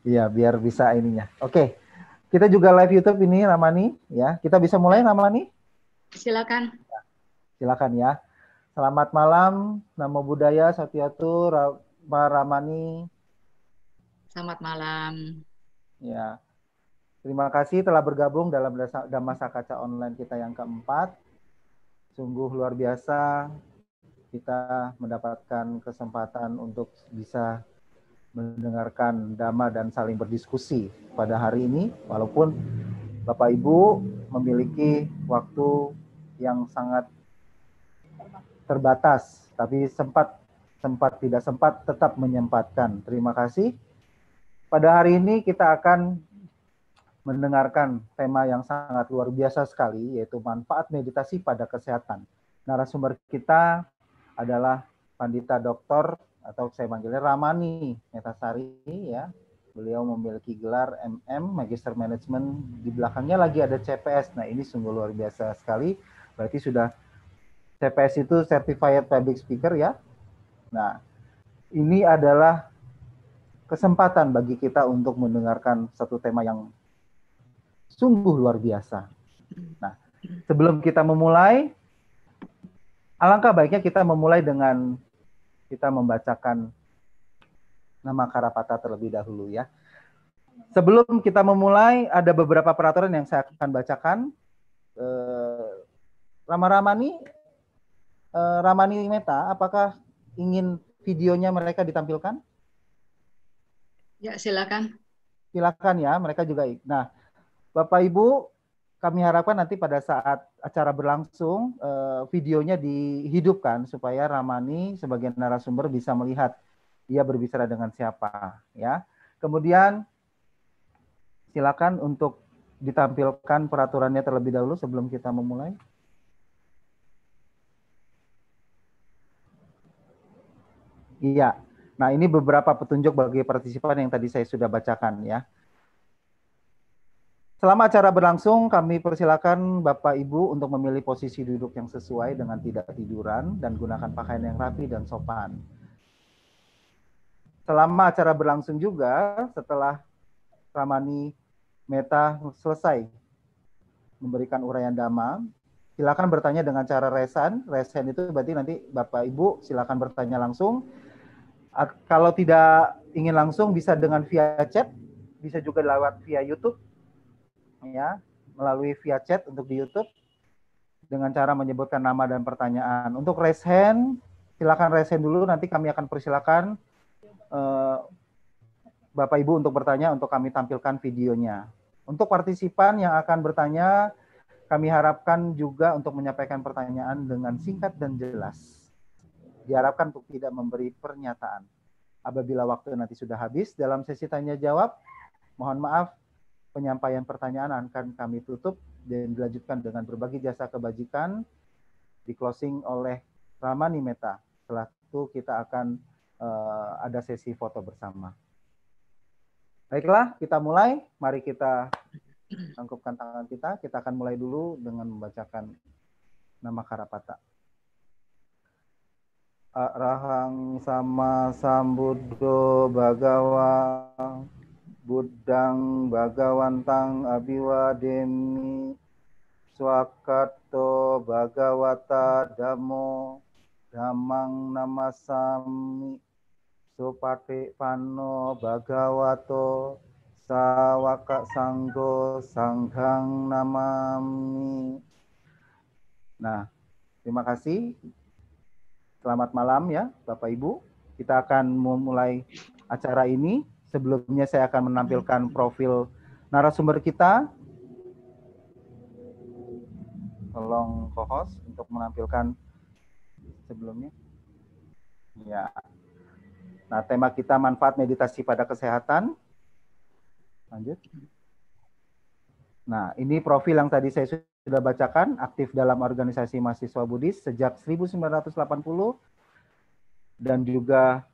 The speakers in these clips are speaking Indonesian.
Iya, biar bisa ininya. Oke, kita juga live YouTube ini Ramani ya. Kita bisa mulai Ramani? Silakan. Silakan ya. Selamat malam, Namo Buddhaya, Satyatu, Pak Ramani. Selamat malam. Ya, terima kasih telah bergabung dalam Dhammasakata online kita yang keempat. Sungguh luar biasa kita mendapatkan kesempatan untuk bisa mendengarkan dhamma dan saling berdiskusi pada hari ini, walaupun Bapak Ibu memiliki waktu yang sangat terbatas, tapi tidak sempat tetap menyempatkan. Terima kasih. Pada hari ini kita akan mendengarkan tema yang sangat luar biasa sekali, yaitu manfaat meditasi pada kesehatan. Narasumber kita adalah Pandita Doktor atau saya panggilnya Ramani Metasari ya. Beliau memiliki gelar MM, Magister Management, di belakangnya lagi ada CPS. Nah, ini sungguh luar biasa sekali. Berarti sudah CPS itu Certified Public Speaker ya. Nah, ini adalah kesempatan bagi kita untuk mendengarkan satu tema yang sungguh luar biasa. Nah, sebelum kita memulai, alangkah baiknya kita memulai dengan kita membacakan nama Karapata terlebih dahulu ya. Sebelum kita memulai, ada beberapa peraturan yang saya akan bacakan. Ramani Meta, apakah ingin videonya mereka ditampilkan? Ya, silakan. Silakan ya, mereka juga. Nah, Bapak Ibu, kami harapkan nanti pada saat acara berlangsung, videonya dihidupkan supaya Ramani sebagai narasumber bisa melihat dia berbicara dengan siapa. Ya. Kemudian silakan untuk ditampilkan peraturannya terlebih dahulu sebelum kita memulai. Iya. Nah, ini beberapa petunjuk bagi partisipan yang tadi saya sudah bacakan ya. Selama acara berlangsung, kami persilakan Bapak Ibu untuk memilih posisi duduk yang sesuai dengan tidak tiduran dan gunakan pakaian yang rapi dan sopan. Selama acara berlangsung juga, setelah Ramani Meta selesai memberikan uraian dhamma, silakan bertanya dengan cara resan. Resan itu berarti nanti Bapak Ibu silakan bertanya langsung. Kalau tidak ingin langsung bisa dengan via chat, bisa juga lewat via YouTube ya, melalui via chat untuk di YouTube dengan cara menyebutkan nama dan pertanyaan. Untuk raise hand, silakan raise hand dulu, nanti kami akan persilakan Bapak Ibu untuk bertanya, untuk kami tampilkan videonya. Untuk partisipan yang akan bertanya, kami harapkan juga untuk menyampaikan pertanyaan dengan singkat dan jelas. Diharapkan untuk tidak memberi pernyataan. Apabila waktu nanti sudah habis dalam sesi tanya jawab, mohon maaf, penyampaian pertanyaan akan kami tutup dan dilanjutkan dengan berbagi jasa kebajikan, di closing oleh Ramani Meta. Setelah itu kita akan ada sesi foto bersama. Baiklah, kita mulai. Mari kita tangkupkan tangan kita. Kita akan mulai dulu dengan membacakan nama Karapata. Arahang sama sambuddho bhagawa buddhang bhagawantang abiwademi swakato bhagawata dhammo dhammang namasami supati panno bhagavato sawaka sanggo sanghang namami. Nah, terima kasih. Selamat malam ya Bapak Ibu. Kita akan memulai acara ini. Sebelumnya saya akan menampilkan profil narasumber kita. Tolong co-host untuk menampilkan sebelumnya. Ya. Nah, tema kita manfaat meditasi pada kesehatan. Lanjut. Nah, ini profil yang tadi saya sudah bacakan, aktif dalam organisasi mahasiswa Buddhis sejak 1980 dan juga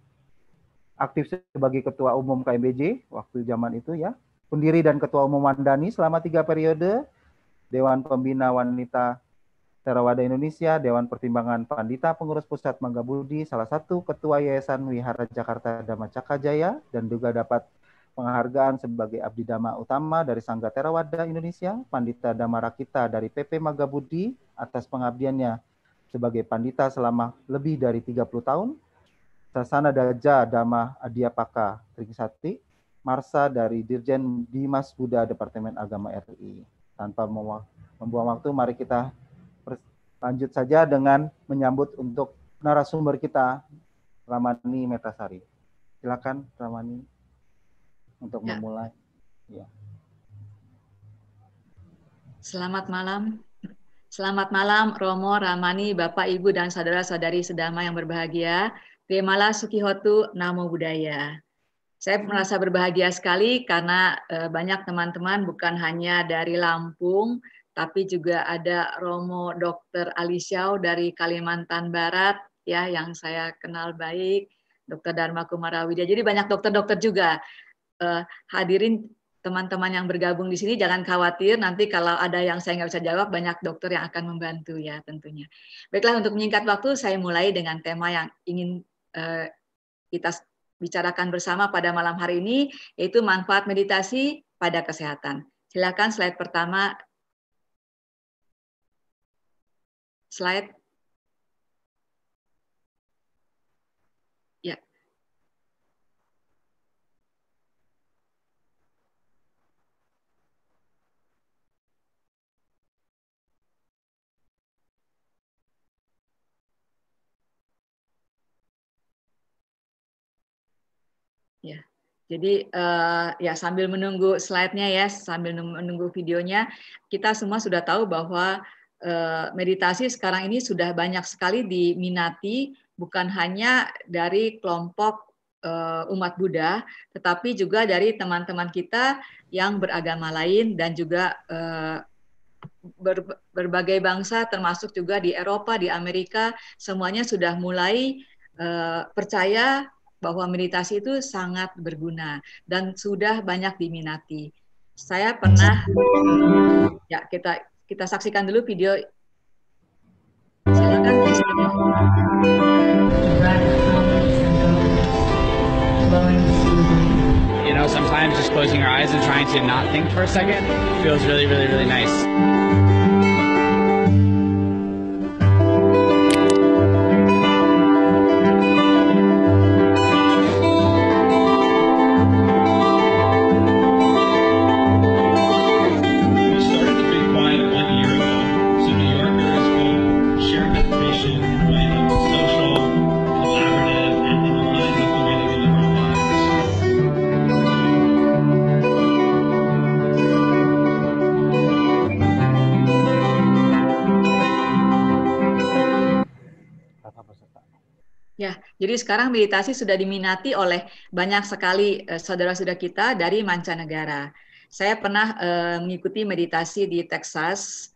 aktif sebagai Ketua Umum KMBJ waktu zaman itu ya. Pendiri dan Ketua Umum Wandani selama 3 periode, Dewan Pembina Wanita Theravada Indonesia, Dewan Pertimbangan Pandita Pengurus Pusat Mangga Budi, salah satu Ketua Yayasan Wihara Jakarta Dhamma Cakra Jaya, dan juga dapat penghargaan sebagai Abdi Dhamma Utama dari Sangga Theravada Indonesia, Pandita Dhamma Rakita dari PP Magabudi atas pengabdiannya sebagai pandita selama lebih dari 30 tahun, Sasana Daja Dhamma Adiapaka Tringsati, Marsa dari Dirjen Dimas Buddha Departemen Agama RI. Tanpa membuang waktu, mari kita lanjut saja dengan menyambut untuk narasumber kita, Ramani Metasari. Silakan Ramani untuk memulai. Ya. Selamat malam. Selamat malam Romo, Ramani, Bapak, Ibu, dan saudara-saudari sedama yang berbahagia. Terimalah Sukihotu, Namo Buddhaya. Saya merasa berbahagia sekali karena banyak teman-teman bukan hanya dari Lampung, tapi juga ada Romo Dr. Alisyaw dari Kalimantan Barat, ya, yang saya kenal baik, Dr. Dharma Kumarawidya. Jadi banyak dokter-dokter juga. Hadirin teman-teman yang bergabung di sini, jangan khawatir, nanti kalau ada yang saya nggak bisa jawab, banyak dokter yang akan membantu ya tentunya. Baiklah, untuk menyingkat waktu, saya mulai dengan tema yang ingin kita bicarakan bersama pada malam hari ini, yaitu manfaat meditasi pada kesehatan. Silakan slide pertama. Slide. Ya. Ya. Jadi ya sambil menunggu slide-nya ya, sambil menunggu videonya, kita semua sudah tahu bahwa meditasi sekarang ini sudah banyak sekali diminati, bukan hanya dari kelompok umat Buddha, tetapi juga dari teman-teman kita yang beragama lain dan juga berbagai bangsa, termasuk juga di Eropa, di Amerika, semuanya sudah mulai percaya bahwa meditasi itu sangat berguna dan sudah banyak diminati. Saya pernah, ya kita saksikan dulu video. Silakan. You know, sometimes just closing your eyes and trying to not think for a second feels really, really, really nice. Ya, jadi sekarang meditasi sudah diminati oleh banyak sekali saudara-saudara kita dari mancanegara. Saya pernah mengikuti meditasi di Texas,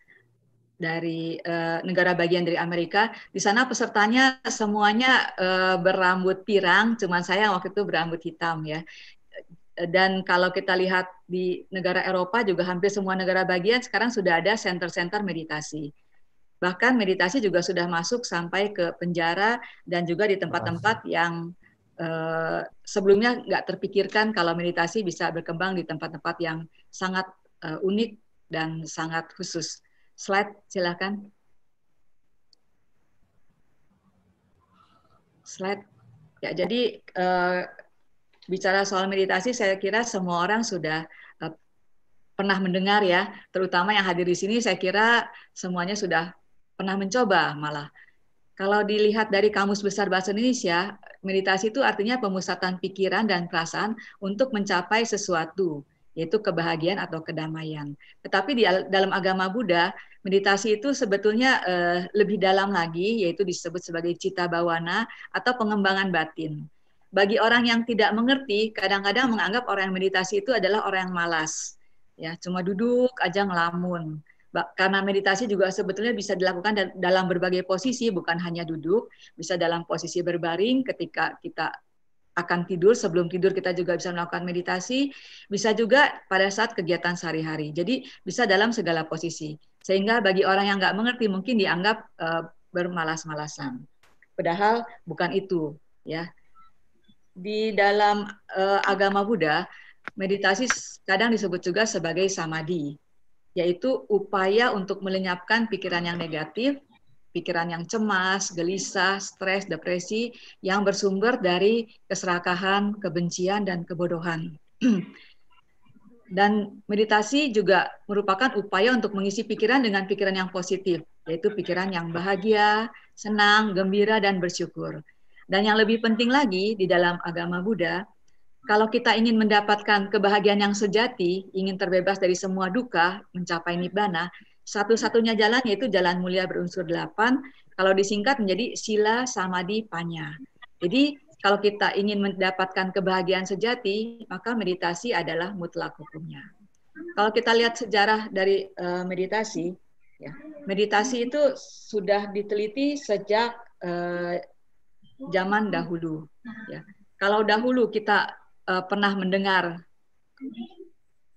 dari negara bagian dari Amerika. Di sana pesertanya semuanya berambut pirang, cuman saya waktu itu berambut hitam ya. Dan kalau kita lihat di negara Eropa juga hampir semua negara bagian sekarang sudah ada center-center meditasi. Bahkan meditasi juga sudah masuk sampai ke penjara dan juga di tempat-tempat yang sebelumnya nggak terpikirkan kalau meditasi bisa berkembang di tempat-tempat yang sangat unik dan sangat khusus. Slide, silakan. Slide. Ya, jadi bicara soal meditasi, saya kira semua orang sudah pernah mendengar ya, terutama yang hadir di sini, saya kira semuanya sudah pernah mencoba malah. Kalau dilihat dari Kamus Besar Bahasa Indonesia, meditasi itu artinya pemusatan pikiran dan perasaan untuk mencapai sesuatu, yaitu kebahagiaan atau kedamaian. Tetapi di dalam agama Buddha, meditasi itu sebetulnya lebih dalam lagi, yaitu disebut sebagai cita bawana atau pengembangan batin. Bagi orang yang tidak mengerti, kadang-kadang menganggap orang yang meditasi itu adalah orang yang malas, ya cuma duduk aja ngelamun. Karena meditasi juga sebetulnya bisa dilakukan dalam berbagai posisi, bukan hanya duduk, bisa dalam posisi berbaring ketika kita akan tidur, sebelum tidur kita juga bisa melakukan meditasi, bisa juga pada saat kegiatan sehari-hari. Jadi bisa dalam segala posisi. Sehingga bagi orang yang nggak mengerti mungkin dianggap bermalas-malasan. Padahal bukan itu, ya. Di dalam agama Buddha, meditasi kadang disebut juga sebagai samadhi, yaitu upaya untuk melenyapkan pikiran yang negatif, pikiran yang cemas, gelisah, stres, depresi yang bersumber dari keserakahan, kebencian, dan kebodohan. Dan meditasi juga merupakan upaya untuk mengisi pikiran dengan pikiran yang positif, yaitu pikiran yang bahagia, senang, gembira, dan bersyukur. Dan yang lebih penting lagi di dalam agama Buddha, kalau kita ingin mendapatkan kebahagiaan yang sejati, ingin terbebas dari semua duka, mencapai nibbana, satu-satunya jalan yaitu jalan mulia berunsur 8, kalau disingkat menjadi sila, samadhi, panya. Jadi kalau kita ingin mendapatkan kebahagiaan sejati, maka meditasi adalah mutlak hukumnya. Kalau kita lihat sejarah dari meditasi, ya, meditasi itu sudah diteliti sejak zaman dahulu. Ya. Kalau dahulu kita pernah mendengar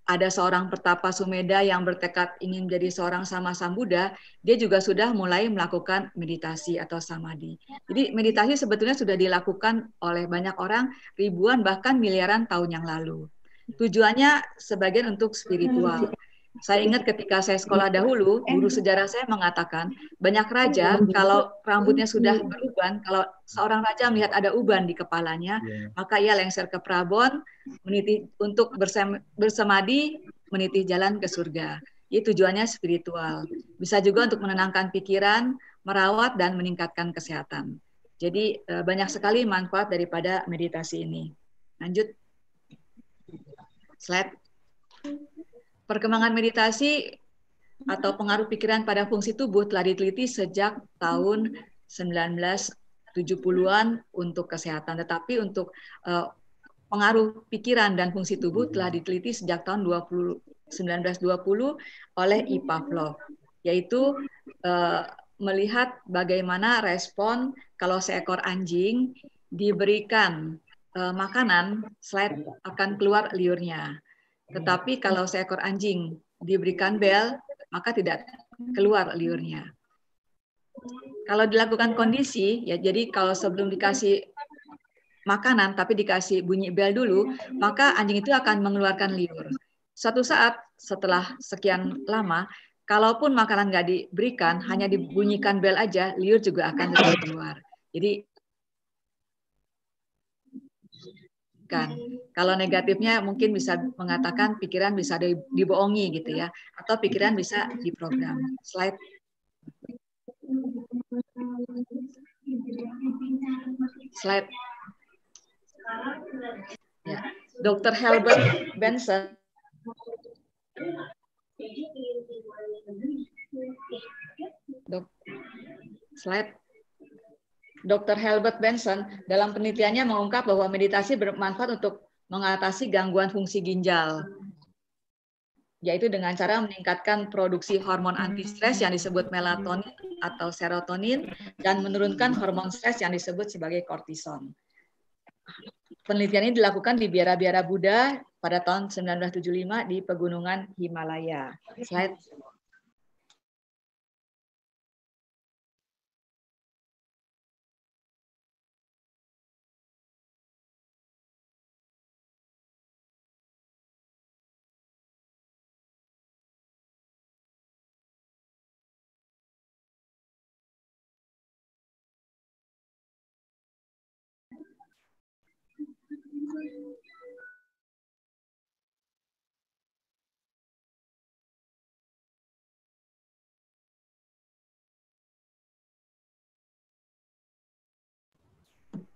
ada seorang pertapa Sumedha yang bertekad ingin menjadi seorang sama Sambuddha, dia juga sudah mulai melakukan meditasi atau samadhi. Jadi meditasi sebetulnya sudah dilakukan oleh banyak orang ribuan bahkan miliaran tahun yang lalu. Tujuannya sebagian untuk spiritual. Saya ingat ketika saya sekolah dahulu, guru sejarah saya mengatakan, banyak raja kalau rambutnya sudah beruban, kalau seorang raja melihat ada uban di kepalanya, maka ia lengser ke Prabon, meniti untuk bersemadi, meniti jalan ke surga. Ini tujuannya spiritual. Bisa juga untuk menenangkan pikiran, merawat dan meningkatkan kesehatan. Jadi banyak sekali manfaat daripada meditasi ini. Lanjut. Slide. Perkembangan meditasi atau pengaruh pikiran pada fungsi tubuh telah diteliti sejak tahun 1970-an untuk kesehatan. Tetapi untuk pengaruh pikiran dan fungsi tubuh telah diteliti sejak tahun 1920 oleh E. Pavlov, yaitu melihat bagaimana respon kalau seekor anjing diberikan makanan, slide akan keluar liurnya. Tetapi kalau seekor anjing diberikan bel, maka tidak keluar liurnya. Kalau dilakukan kondisi, ya jadi kalau sebelum dikasih makanan tapi dikasih bunyi bel dulu, maka anjing itu akan mengeluarkan liur. Suatu saat setelah sekian lama, kalaupun makanan nggak diberikan, hanya dibunyikan bel aja, liur juga akan tetap keluar. Jadi kan. Kalau negatifnya mungkin bisa mengatakan pikiran bisa dibohongi gitu ya, atau pikiran bisa diprogram. Slide. Slide. Ya. Dr. Herbert Benson slide. Dr. Herbert Benson dalam penelitiannya mengungkap bahwa meditasi bermanfaat untuk mengatasi gangguan fungsi ginjal, yaitu dengan cara meningkatkan produksi hormon anti-stres yang disebut melatonin atau serotonin dan menurunkan hormon stres yang disebut sebagai kortison. Penelitian ini dilakukan di biara-biara Buddha pada tahun 1975 di pegunungan Himalaya. Slide.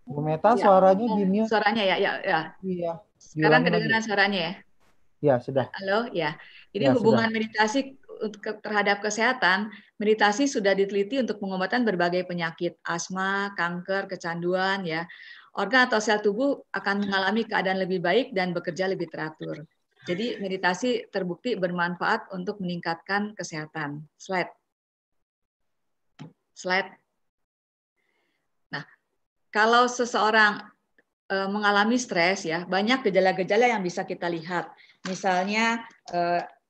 Bu Meta, suaranya di mute. Suaranya ya. Iya. Sekarang kedengaran suaranya ya? Ya, sudah. Halo, ya. Jadi ya, hubungan sudah. meditasi terhadap kesehatan, meditasi sudah diteliti untuk pengobatan berbagai penyakit, asma, kanker, kecanduan, ya. Organ atau sel tubuh akan mengalami keadaan lebih baik dan bekerja lebih teratur. Jadi meditasi terbukti bermanfaat untuk meningkatkan kesehatan. Slide. Slide. Nah, kalau seseorang mengalami stres, ya banyak gejala-gejala yang bisa kita lihat. Misalnya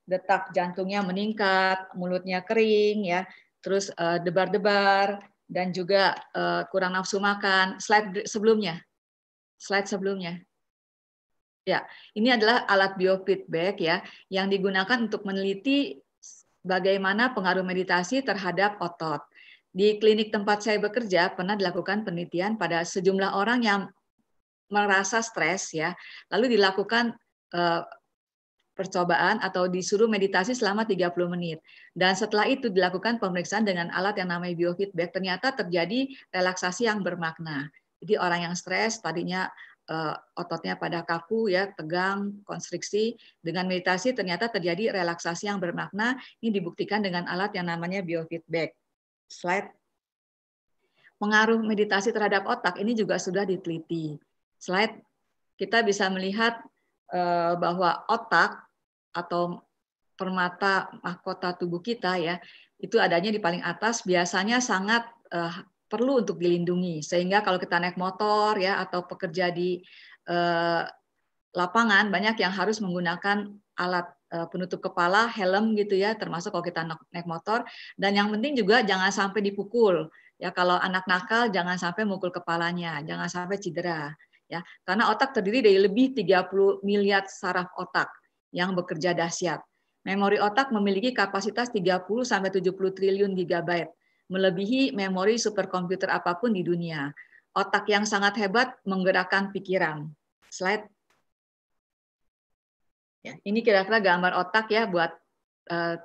detak jantungnya meningkat, mulutnya kering, ya, terus debar-debar, dan juga kurang nafsu makan. Slide sebelumnya. Ya, ini adalah alat biofeedback ya yang digunakan untuk meneliti bagaimana pengaruh meditasi terhadap otot. Di klinik tempat saya bekerja pernah dilakukan penelitian pada sejumlah orang yang merasa stres ya, lalu dilakukan percobaan atau disuruh meditasi selama 30 menit. Dan setelah itu dilakukan pemeriksaan dengan alat yang namanya biofeedback, ternyata terjadi relaksasi yang bermakna. Jadi orang yang stres tadinya ototnya pada kaku ya, tegang, konstriksi, dengan meditasi ternyata terjadi relaksasi yang bermakna. Ini dibuktikan dengan alat yang namanya biofeedback. Slide. Pengaruh meditasi terhadap otak ini juga sudah diteliti. Slide. Kita bisa melihat bahwa otak atau permata mahkota tubuh kita ya, itu adanya di paling atas, biasanya sangat perlu untuk dilindungi, sehingga kalau kita naik motor ya atau pekerja di lapangan banyak yang harus menggunakan alat penutup kepala, helm gitu ya, termasuk kalau kita naik motor. Dan yang penting juga jangan sampai dipukul ya, kalau anak nakal jangan sampai mukul kepalanya, jangan sampai cedera ya, karena otak terdiri dari lebih 30 miliar saraf otak yang bekerja dahsyat. Memori otak memiliki kapasitas 30 sampai 70 triliun gigabyte, melebihi memori superkomputer apapun di dunia. Otak yang sangat hebat menggerakkan pikiran. Slide. Ya, ini kira-kira gambar otak ya buat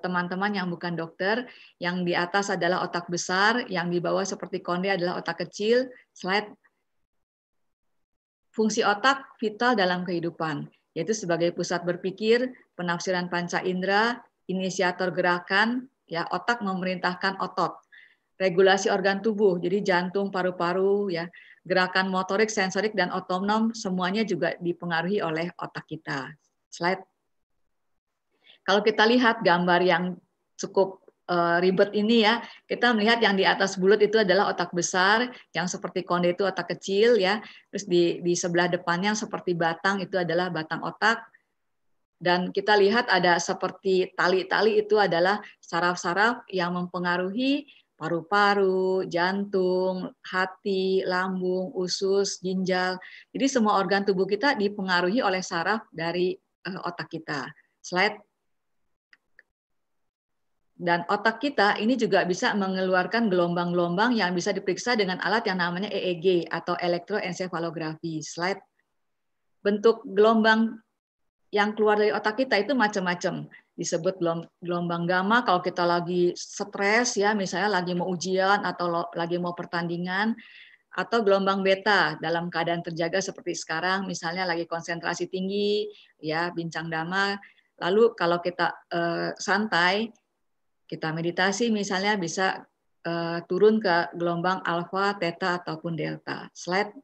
teman-teman yang bukan dokter. Yang di atas adalah otak besar, yang di bawah seperti konde adalah otak kecil. Slide. Fungsi otak vital dalam kehidupan, yaitu sebagai pusat berpikir, penafsiran panca indera, inisiator gerakan, ya otak memerintahkan otot, regulasi organ tubuh, jadi jantung, paru-paru, ya gerakan motorik, sensorik, dan otonom semuanya juga dipengaruhi oleh otak kita. Slide. Kalau kita lihat gambar yang cukup ribet ini ya, kita melihat yang di atas bulat itu adalah otak besar, yang seperti konde itu otak kecil ya, terus di sebelah depannya seperti batang itu adalah batang otak, dan kita lihat ada seperti tali-tali itu adalah saraf-saraf yang mempengaruhi paru-paru, jantung, hati, lambung, usus, ginjal. Jadi semua organ tubuh kita dipengaruhi oleh saraf dari otak kita. Slide. Dan otak kita ini juga bisa mengeluarkan gelombang-gelombang yang bisa diperiksa dengan alat yang namanya EEG atau elektroensefalografi. Slide. Bentuk gelombang yang keluar dari otak kita itu macam-macam. Disebut gelombang gamma kalau kita lagi stres ya, misalnya lagi mau ujian atau lagi mau pertandingan, atau gelombang beta dalam keadaan terjaga seperti sekarang, misalnya lagi konsentrasi tinggi ya, bincang dhamma. Lalu kalau kita santai, kita meditasi misalnya bisa turun ke gelombang alfa, theta, ataupun delta. Slide.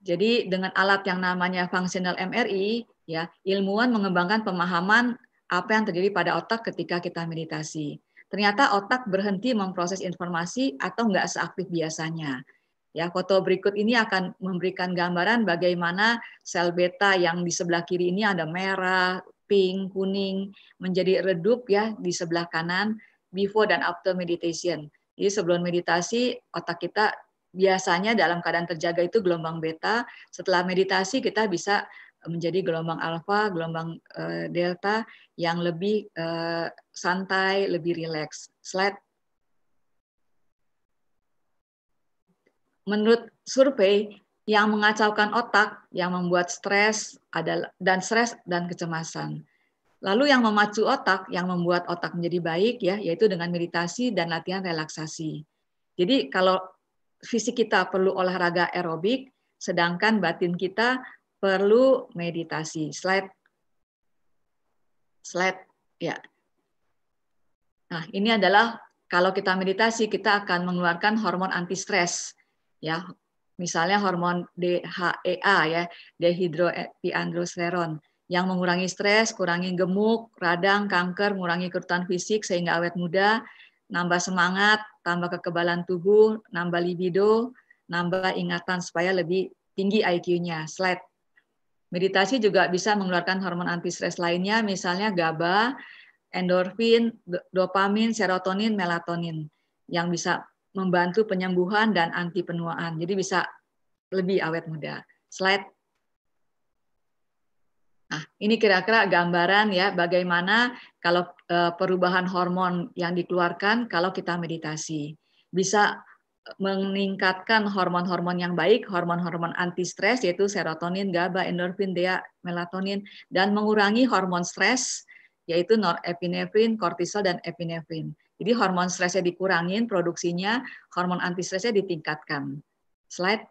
Jadi dengan alat yang namanya functional MRI, ya ilmuwan mengembangkan pemahaman apa yang terjadi pada otak ketika kita meditasi. Ternyata otak berhenti memproses informasi atau nggak seaktif biasanya. Ya, foto berikut ini akan memberikan gambaran bagaimana sel beta yang di sebelah kiri ini ada merah, pink, kuning, menjadi redup ya di sebelah kanan before dan after meditation. Jadi sebelum meditasi otak kita biasanya dalam keadaan terjaga itu gelombang beta, setelah meditasi kita bisa menjadi gelombang alfa, gelombang delta yang lebih santai, lebih rileks. Slide. Menurut survei, yang mengacaukan otak, yang membuat stres dan kecemasan. Lalu yang memacu otak, yang membuat otak menjadi baik ya, yaitu dengan meditasi dan latihan relaksasi. Jadi kalau fisik kita perlu olahraga aerobik, sedangkan batin kita perlu meditasi. Slide. Slide. Ya. Nah, ini adalah kalau kita meditasi, kita akan mengeluarkan hormon anti stres. Ya, misalnya hormon DHEA ya, dehydroepiandrosterone, yang mengurangi stres, kurangi gemuk, radang, kanker, mengurangi kerutan fisik sehingga awet muda, nambah semangat, tambah kekebalan tubuh, nambah libido, nambah ingatan supaya lebih tinggi IQ-nya. Slide. Meditasi juga bisa mengeluarkan hormon anti stres lainnya, misalnya GABA, endorfin, dopamin, serotonin, melatonin, yang bisa membantu penyembuhan dan anti penuaan. Jadi bisa lebih awet muda. Slide. Ini kira-kira gambaran ya bagaimana kalau perubahan hormon yang dikeluarkan kalau kita meditasi. Bisa meningkatkan hormon-hormon yang baik, hormon-hormon anti stres yaitu serotonin, GABA, endorfin, DHA, melatonin, dan mengurangi hormon stres yaitu norepinefrin, kortisol, dan epinefrin. Jadi hormon stresnya dikurangin, produksinya, hormon anti stresnya ditingkatkan. Slide.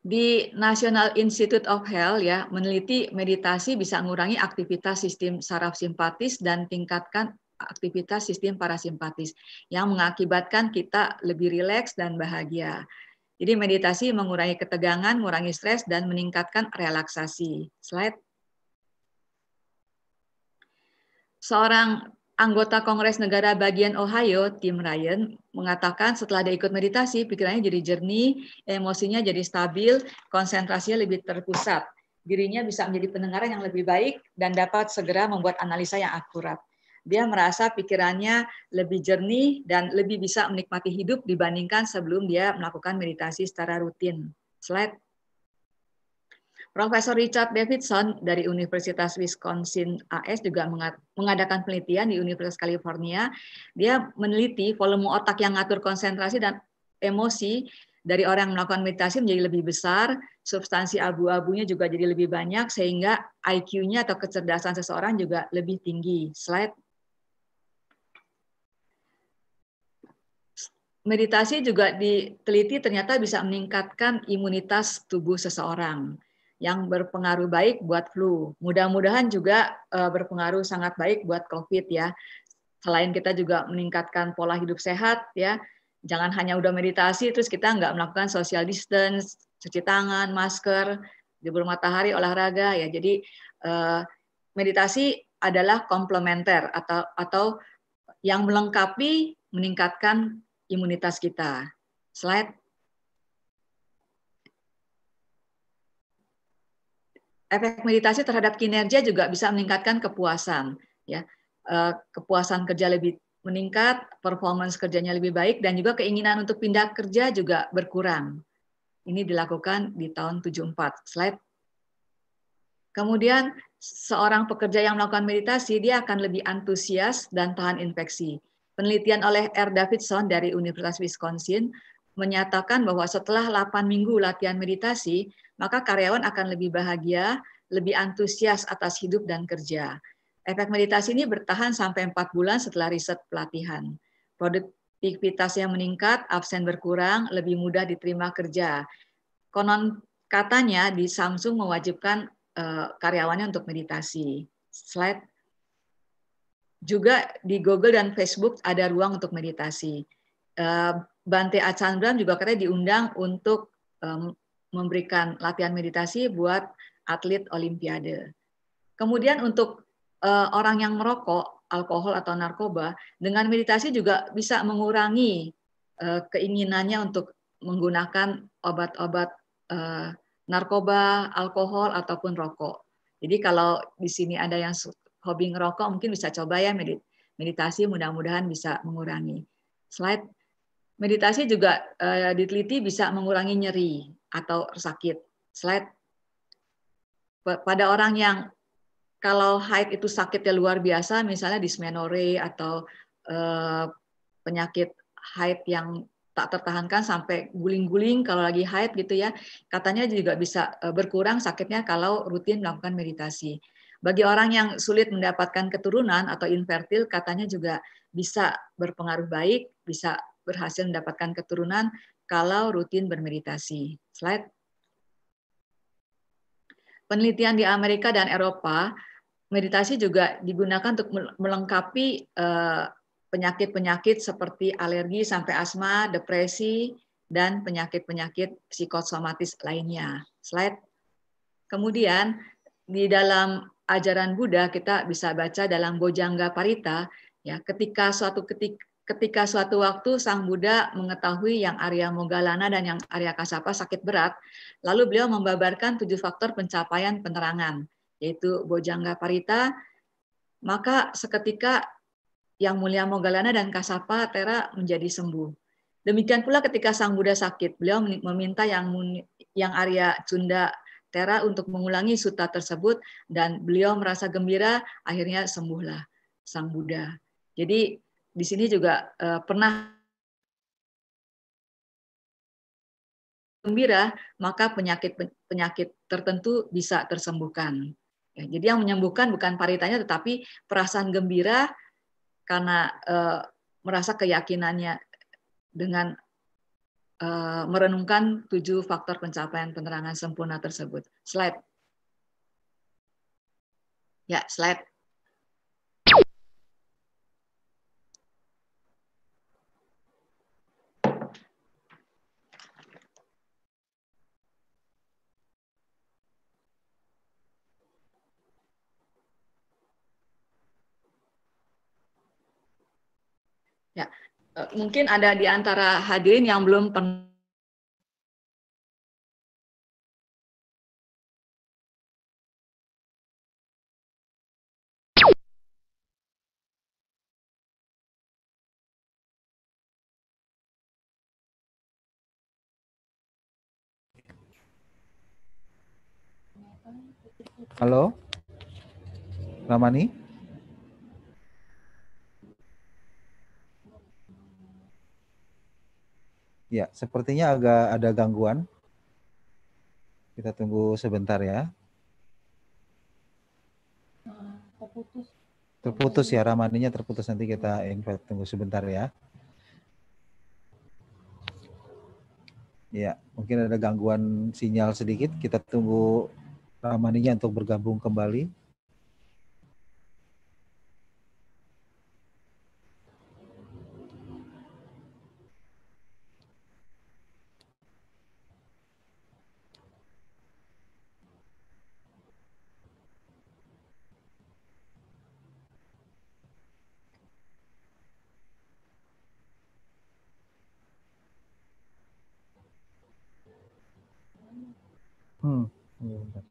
Di National Institute of Health ya meneliti meditasi bisa mengurangi aktivitas sistem saraf simpatis dan tingkatkan aktivitas sistem parasimpatis yang mengakibatkan kita lebih rileks dan bahagia. Jadi meditasi mengurangi ketegangan, mengurangi stres dan meningkatkan relaksasi. Slide. Seorang anggota Kongres Negara bagian Ohio, Tim Ryan, mengatakan setelah dia ikut meditasi, pikirannya jadi jernih, emosinya jadi stabil, konsentrasinya lebih terpusat. Dirinya bisa menjadi pendengaran yang lebih baik dan dapat segera membuat analisa yang akurat. Dia merasa pikirannya lebih jernih dan lebih bisa menikmati hidup dibandingkan sebelum dia melakukan meditasi secara rutin. Slide. Profesor Richard Davidson dari Universitas Wisconsin AS juga mengadakan penelitian di Universitas California. Dia meneliti volume otak yang ngatur konsentrasi dan emosi dari orang yang melakukan meditasi menjadi lebih besar, substansi abu-abunya juga jadi lebih banyak, sehingga IQ-nya atau kecerdasan seseorang juga lebih tinggi. Slide. Meditasi juga diteliti ternyata bisa meningkatkan imunitas tubuh seseorang yang berpengaruh baik buat flu. Mudah-mudahan juga berpengaruh sangat baik buat COVID ya. Selain kita juga meningkatkan pola hidup sehat ya, jangan hanya udah meditasi terus kita nggak melakukan social distance, cuci tangan, masker, jemur matahari, olahraga ya. Jadi meditasi adalah komplementer atau yang melengkapi meningkatkan imunitas kita. Slide. Efek meditasi terhadap kinerja juga bisa meningkatkan kepuasan. Ya, kepuasan kerja lebih meningkat, performance kerjanya lebih baik, dan juga keinginan untuk pindah kerja juga berkurang. Ini dilakukan di tahun 74. Slide. Kemudian seorang pekerja yang melakukan meditasi dia akan lebih antusias dan tahan infeksi. Penelitian oleh R. Davidson dari Universitas Wisconsin menyatakan bahwa setelah 8 minggu latihan meditasi, maka karyawan akan lebih bahagia, lebih antusias atas hidup dan kerja. Efek meditasi ini bertahan sampai 4 bulan setelah riset pelatihan. Produktivitasnya meningkat, absen berkurang, lebih mudah diterima kerja. Konon katanya di Samsung mewajibkan karyawannya untuk meditasi. Slide. Juga di Google dan Facebook ada ruang untuk meditasi. Bante Achandran juga katanya diundang untuk memberikan latihan meditasi buat atlet Olimpiade. Kemudian untuk orang yang merokok, alkohol atau narkoba, dengan meditasi juga bisa mengurangi keinginannya untuk menggunakan obat-obat narkoba, alkohol ataupun rokok. Jadi kalau di sini ada yang hobi ngerokok, mungkin bisa coba ya meditasi, mudah-mudahan bisa mengurangi. Slide. Meditasi juga diteliti bisa mengurangi nyeri atau sakit. Slide. Pada orang yang kalau haid itu sakitnya luar biasa, misalnya dysmenorrhea atau penyakit haid yang tak tertahankan sampai guling-guling kalau lagi haid gitu ya, katanya juga bisa berkurang sakitnya kalau rutin melakukan meditasi. Bagi orang yang sulit mendapatkan keturunan atau infertil, katanya juga bisa berpengaruh baik, bisa berhasil mendapatkan keturunan kalau rutin bermeditasi. Slide. Penelitian di Amerika dan Eropa, meditasi juga digunakan untuk melengkapi penyakit-penyakit seperti alergi sampai asma, depresi, dan penyakit-penyakit psikosomatis lainnya. Slide. Kemudian di dalam ajaran Buddha kita bisa baca dalam Bojjhanga Parita ya, ketika suatu waktu Sang Buddha mengetahui yang Arya Moggallana dan yang Arya Kassapa sakit berat, lalu beliau membabarkan 7 faktor pencapaian penerangan, yaitu Bojjhanga Parita, maka seketika yang mulia Moggallana dan Kassapa Thera menjadi sembuh. Demikian pula ketika Sang Buddha sakit, beliau meminta yang Yang Arya Cunda Tera untuk mengulangi sutta tersebut dan beliau merasa gembira, akhirnya sembuhlah Sang Buddha. Jadi di sini juga pernah gembira, maka penyakit tertentu bisa tersembuhkan. Ya, jadi yang menyembuhkan bukan paritanya, tetapi perasaan gembira karena merasa keyakinannya dengan merenungkan 7 faktor pencapaian penerangan sempurna tersebut. Slide. Ya, slide. Ya, mungkin ada di antara hadirin yang belum pernah. Halo, Ramani? Ya, sepertinya agak ada gangguan. Kita tunggu sebentar ya. Terputus ya, Ramaninya terputus. Nanti kita invite, tunggu sebentar ya. Ya, mungkin ada gangguan sinyal sedikit. Kita tunggu Ramaninya untuk bergabung kembali. Bentar.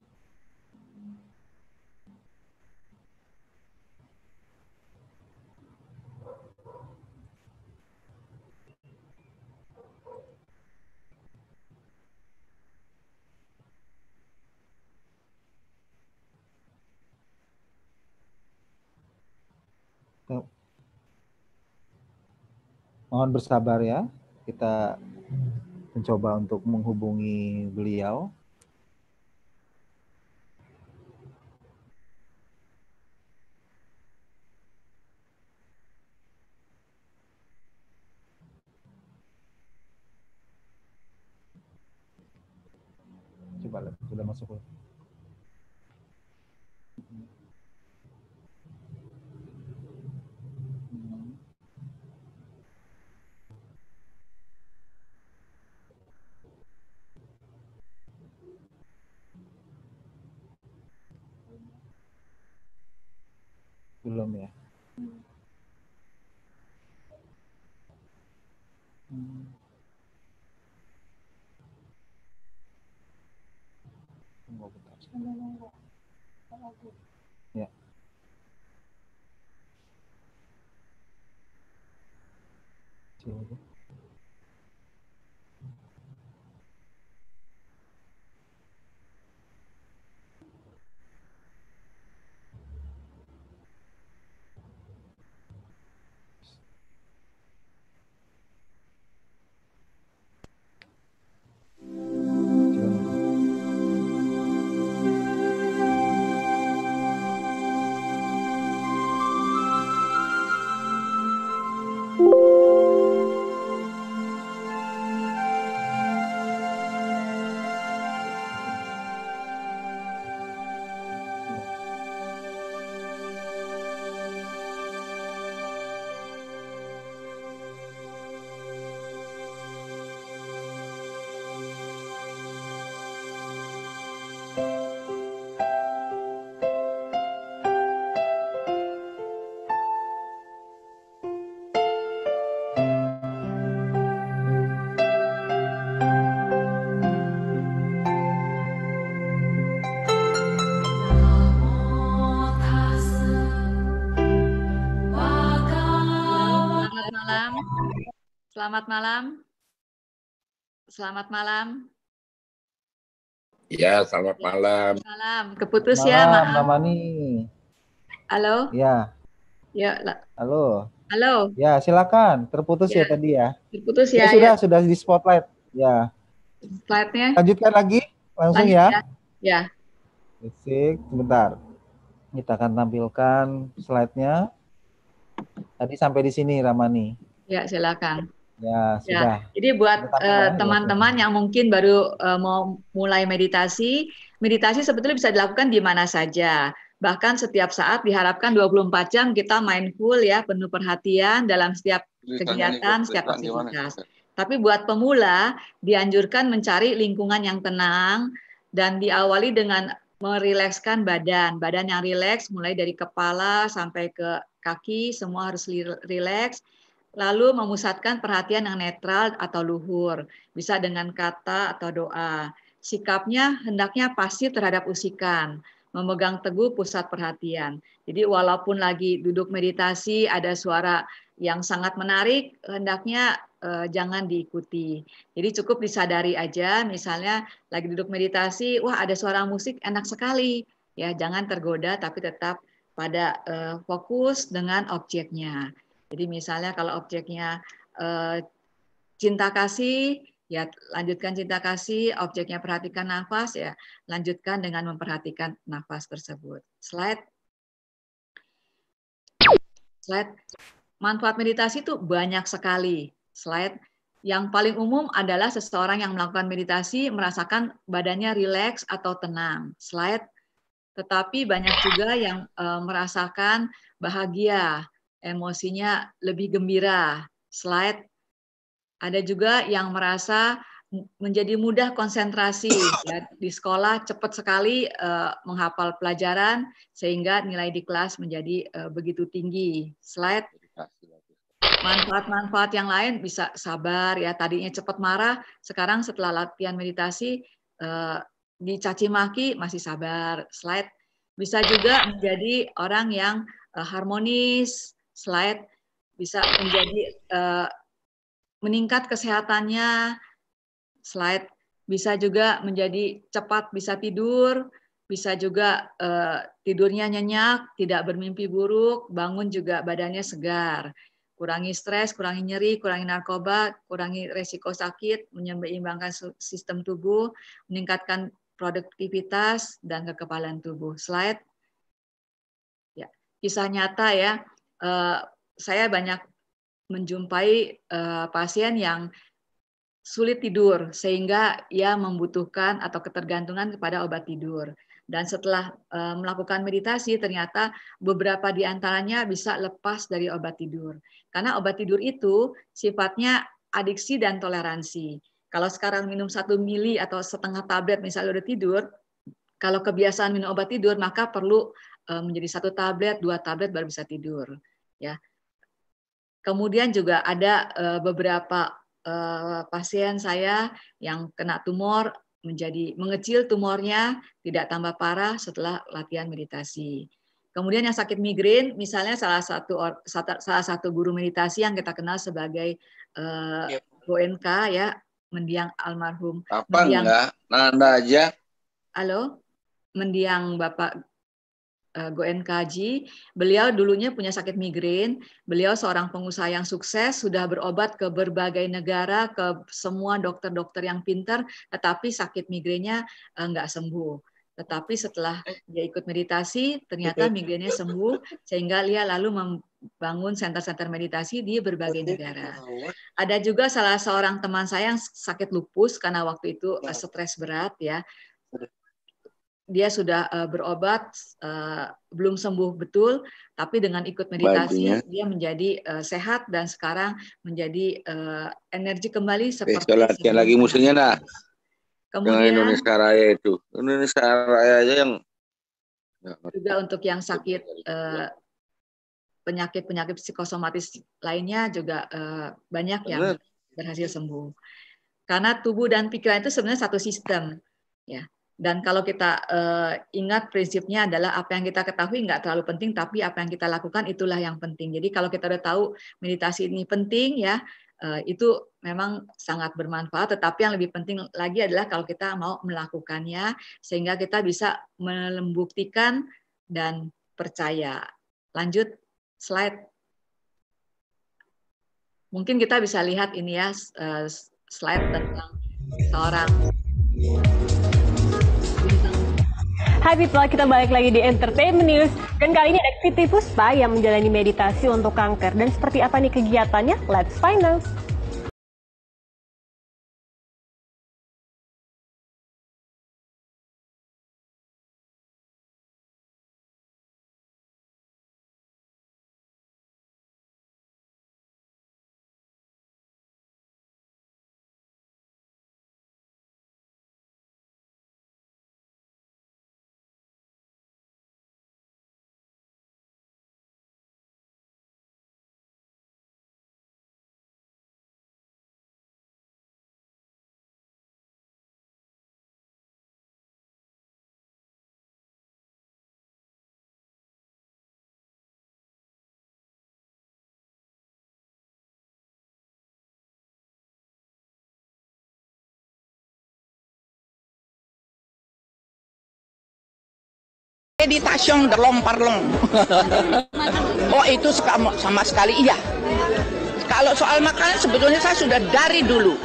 Mohon bersabar ya, kita mencoba untuk menghubungi beliau. Coba lihat, sudah masuk. Belum ya. Tunggu bentar. Ya. Coba. Selamat malam. Selamat malam. Ya, selamat Ya, malam. malam. Keputus ya, Malam, maaf. Ramani. Halo? Ya, Ya, halo. halo. Ya, silakan. Terputus ya Ya, tadi ya. terputus Ya ya. Ya, sudah di spotlight. Ya, slide-nya. lanjutkan lagi langsung Lanjut ya. ya. Ya, Fisik, sebentar. Kita akan tampilkan slide-nya. Tadi sampai di sini, Ramani. ya silakan. Ya, Ya, sudah. jadi buat Sudah tampil ya? teman-teman yang mungkin baru mau mulai meditasi, meditasi sebetulnya bisa dilakukan di mana saja. Bahkan setiap saat diharapkan 24 jam kita mindful ya, penuh perhatian dalam setiap kegiatan, setiap aktivitas. Tapi buat pemula dianjurkan mencari lingkungan yang tenang dan diawali dengan merilekskan badan. Badan yang rileks mulai dari kepala sampai ke kaki, semua harus rileks. Lalu memusatkan perhatian yang netral atau luhur, bisa dengan kata atau doa. Sikapnya hendaknya pasif terhadap usikan, memegang teguh pusat perhatian. Jadi walaupun lagi duduk meditasi ada suara yang sangat menarik, hendaknya jangan diikuti. Jadi cukup disadari aja, misalnya lagi duduk meditasi, wah ada suara musik enak sekali. Ya, jangan tergoda tapi tetap pada fokus dengan objeknya. Jadi misalnya kalau objeknya cinta kasih, ya lanjutkan cinta kasih, objeknya perhatikan nafas, ya lanjutkan dengan memperhatikan nafas tersebut. Slide. Manfaat meditasi itu banyak sekali. Slide. Yang paling umum adalah seseorang yang melakukan meditasi merasakan badannya rileks atau tenang. Slide. Tetapi banyak juga yang merasakan bahagia, emosinya lebih gembira. Slide. Ada juga yang merasa menjadi mudah konsentrasi ya, di sekolah cepat sekali menghafal pelajaran sehingga nilai di kelas menjadi begitu tinggi. Slide. Manfaat-manfaat yang lain bisa sabar ya, tadinya cepat marah, sekarang setelah latihan meditasi dicaci maki masih sabar. Slide. Bisa juga menjadi orang yang harmonis. Slide. Bisa menjadi meningkat kesehatannya. Slide. Bisa juga menjadi cepat bisa tidur, bisa juga tidurnya nyenyak, tidak bermimpi buruk, bangun juga badannya segar. Kurangi stres, kurangi nyeri, kurangi narkoba, kurangi resiko sakit, menyeimbangkan sistem tubuh, meningkatkan produktivitas dan kekebalan tubuh. Slide. Ya, kisah nyata ya. Saya banyak menjumpai pasien yang sulit tidur sehingga ia membutuhkan atau ketergantungan kepada obat tidur. Dan setelah melakukan meditasi ternyata beberapa di antaranya bisa lepas dari obat tidur. Karena obat tidur itu sifatnya adiksi dan toleransi. Kalau sekarang minum 1 mili atau setengah tablet misalnya udah tidur, kalau kebiasaan minum obat tidur maka perlu menjadi 1 tablet, 2 tablet baru bisa tidur. Ya. Kemudian juga ada beberapa pasien saya yang kena tumor menjadi mengecil tumornya, tidak tambah parah setelah latihan meditasi. Kemudian yang sakit migrain, misalnya salah satu guru meditasi yang kita kenal sebagai GONK ya, mendiang almarhum. Apa enggak? Nanda aja. Halo, mendiang Bapak Goenkaji, beliau dulunya punya sakit migrain, beliau seorang pengusaha yang sukses, sudah berobat ke berbagai negara, ke semua dokter-dokter yang pintar, tetapi sakit migrainnya nggak sembuh. Tetapi setelah dia ikut meditasi, ternyata migrainnya sembuh, sehingga dia lalu membangun center-center meditasi di berbagai negara. Ada juga salah seorang teman saya yang sakit lupus, karena waktu itu stres berat ya. Dia sudah berobat, belum sembuh betul, tapi dengan ikut meditasi dia menjadi sehat dan sekarang menjadi energi kembali seperti latihan lagi musuhnya nah. Kemudian Indonesia Raya itu, Indonesia Raya aja yang juga untuk yang sakit penyakit-penyakit psikosomatis lainnya juga banyak yang berhasil sembuh. Karena tubuh dan pikiran itu sebenarnya satu sistem, ya. Dan kalau kita ingat prinsipnya adalah apa yang kita ketahui nggak terlalu penting, tapi apa yang kita lakukan itulah yang penting. Jadi kalau kita udah tahu meditasi ini penting ya, itu memang sangat bermanfaat, tetapi yang lebih penting lagi adalah kalau kita mau melakukannya sehingga kita bisa membuktikan dan percaya. Lanjut slide. Mungkin kita bisa lihat ini ya, slide tentang seorang. Hai people, kita balik lagi di Entertainment News. Dan kali ini ada Fitri Puspa yang menjalani meditasi untuk kanker. Dan seperti apa nih kegiatannya? Let's find out. Meditasyon terlong-parlong. Oh itu sama sekali iya. Kalau soal makanan sebetulnya saya sudah dari dulu.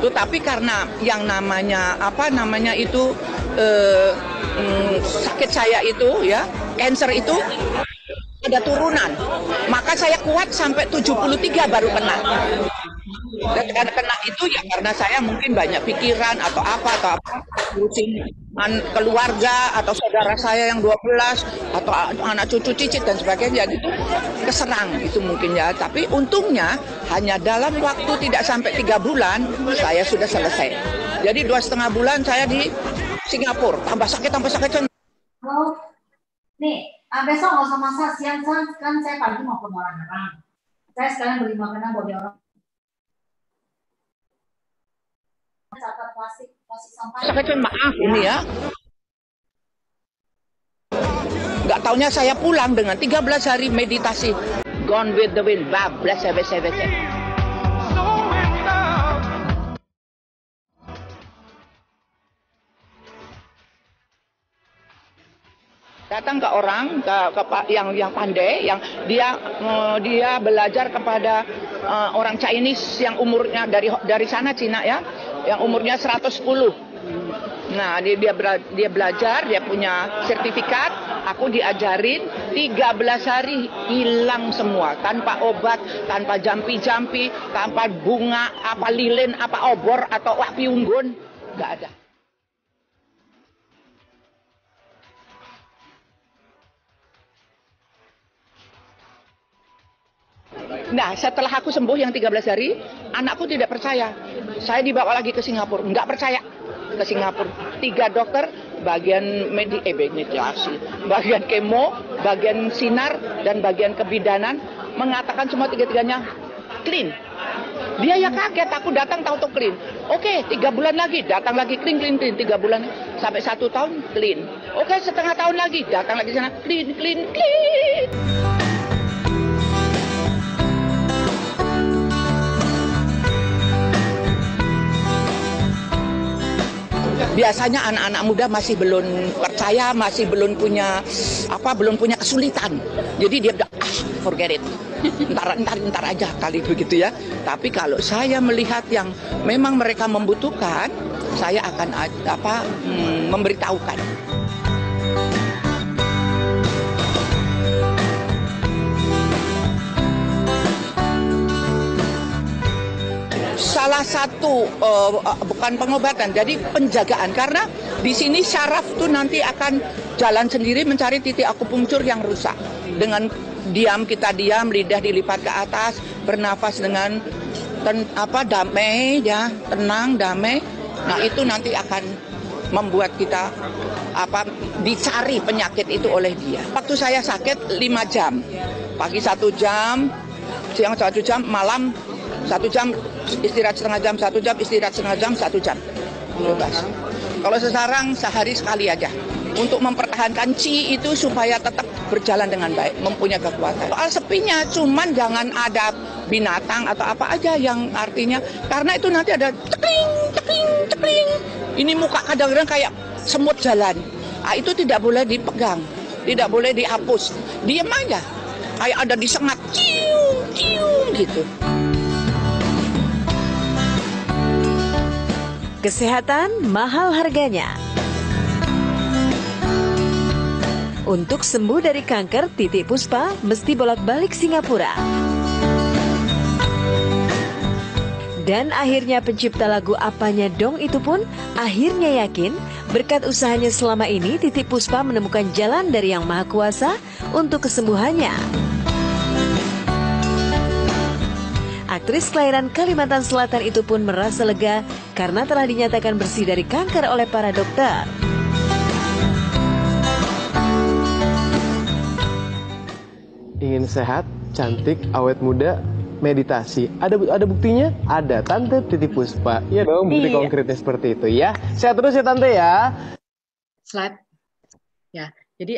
Tetapi karena yang namanya itu sakit saya itu ya, cancer itu ada turunan. Maka saya kuat sampai 73 baru kena. Dan karena kena itu ya karena saya mungkin banyak pikiran atau apa ngurusin keluarga atau saudara saya yang 12 atau anak cucu cicit dan sebagainya gitu keserang itu mungkin ya. Tapi untungnya hanya dalam waktu tidak sampai 3 bulan saya sudah selesai. Jadi 2,5 bulan saya di Singapura tambah sakit. Halo, nih besok nggak usah masak siang kan saya pagi mau ke orang. Saya sekarang beli makanan buat orang. Catat plastik sampah. Maaf ini ya. Nggak taunya saya pulang dengan 13 hari meditasi. Gone with the wind, bablas. Datang ke orang yang pandai, yang dia belajar kepada orang Chinese yang umurnya dari sana Cina ya, yang umurnya 110. Nah, dia belajar, dia punya sertifikat, aku diajarin 13 hari hilang semua, tanpa obat, tanpa jampi-jampi, tanpa bunga, apa lilin, apa obor atau wapi unggun, nggak ada. Nah, setelah aku sembuh yang 13 hari, anakku tidak percaya. Saya dibawa lagi ke Singapura, nggak percaya. Ke Singapura, 3 dokter, bagian meditasi, bagian kemo, bagian sinar, dan bagian kebidanan, mengatakan semua 3-tiganya clean. Dia ya kaget, aku datang tahu tuh clean. Oke, 3 bulan lagi, datang lagi clean. 3 bulan, sampai 1 tahun clean. Oke, setengah tahun lagi, datang lagi sana clean. Biasanya anak-anak muda masih belum percaya, masih belum punya kesulitan. Jadi dia bilang, forget it. Ntar aja kali begitu ya. Tapi kalau saya melihat yang memang mereka membutuhkan, saya akan memberitahukan. Salah satu bukan pengobatan, jadi penjagaan, karena di sini syaraf tuh nanti akan jalan sendiri mencari titik akupunktur yang rusak. Dengan kita diam, lidah dilipat ke atas, bernafas dengan damai ya, tenang, damai. Nah, itu nanti akan membuat kita dicari penyakit itu oleh dia. Waktu saya sakit 5 jam. Pagi 1 jam, siang 1 jam, malam 1 jam, istirahat setengah jam, 1 jam, istirahat setengah jam, 1 jam. Bebas. Kalau sekarang sehari sekali aja. untuk mempertahankan Qi itu supaya tetap berjalan dengan baik, mempunyai kekuatan. Soal sepinya, cuman jangan ada binatang atau apa aja yang artinya, karena itu nanti ada tekling, tekling, tekling. Ini muka kadang-kadang kayak semut jalan. Itu tidak boleh dipegang, tidak boleh dihapus. Diam aja, kayak ada disengat, cium, cium gitu. Kesehatan mahal harganya. Untuk sembuh dari kanker, Titik Puspa mesti bolak-balik Singapura. Dan akhirnya pencipta lagu Apanya Dong itu pun akhirnya yakin berkat usahanya selama ini Titik Puspa menemukan jalan dari Yang Maha Kuasa untuk kesembuhannya. Aktris kelahiran Kalimantan Selatan itu pun merasa lega karena telah dinyatakan bersih dari kanker oleh para dokter. Ingin sehat, cantik, awet muda, meditasi. Ada buktinya? Ada. Tante Titik Puspa. Iya dong, bukti konkretnya seperti itu ya. Sehat terus ya Tante ya. Slide. Ya, jadi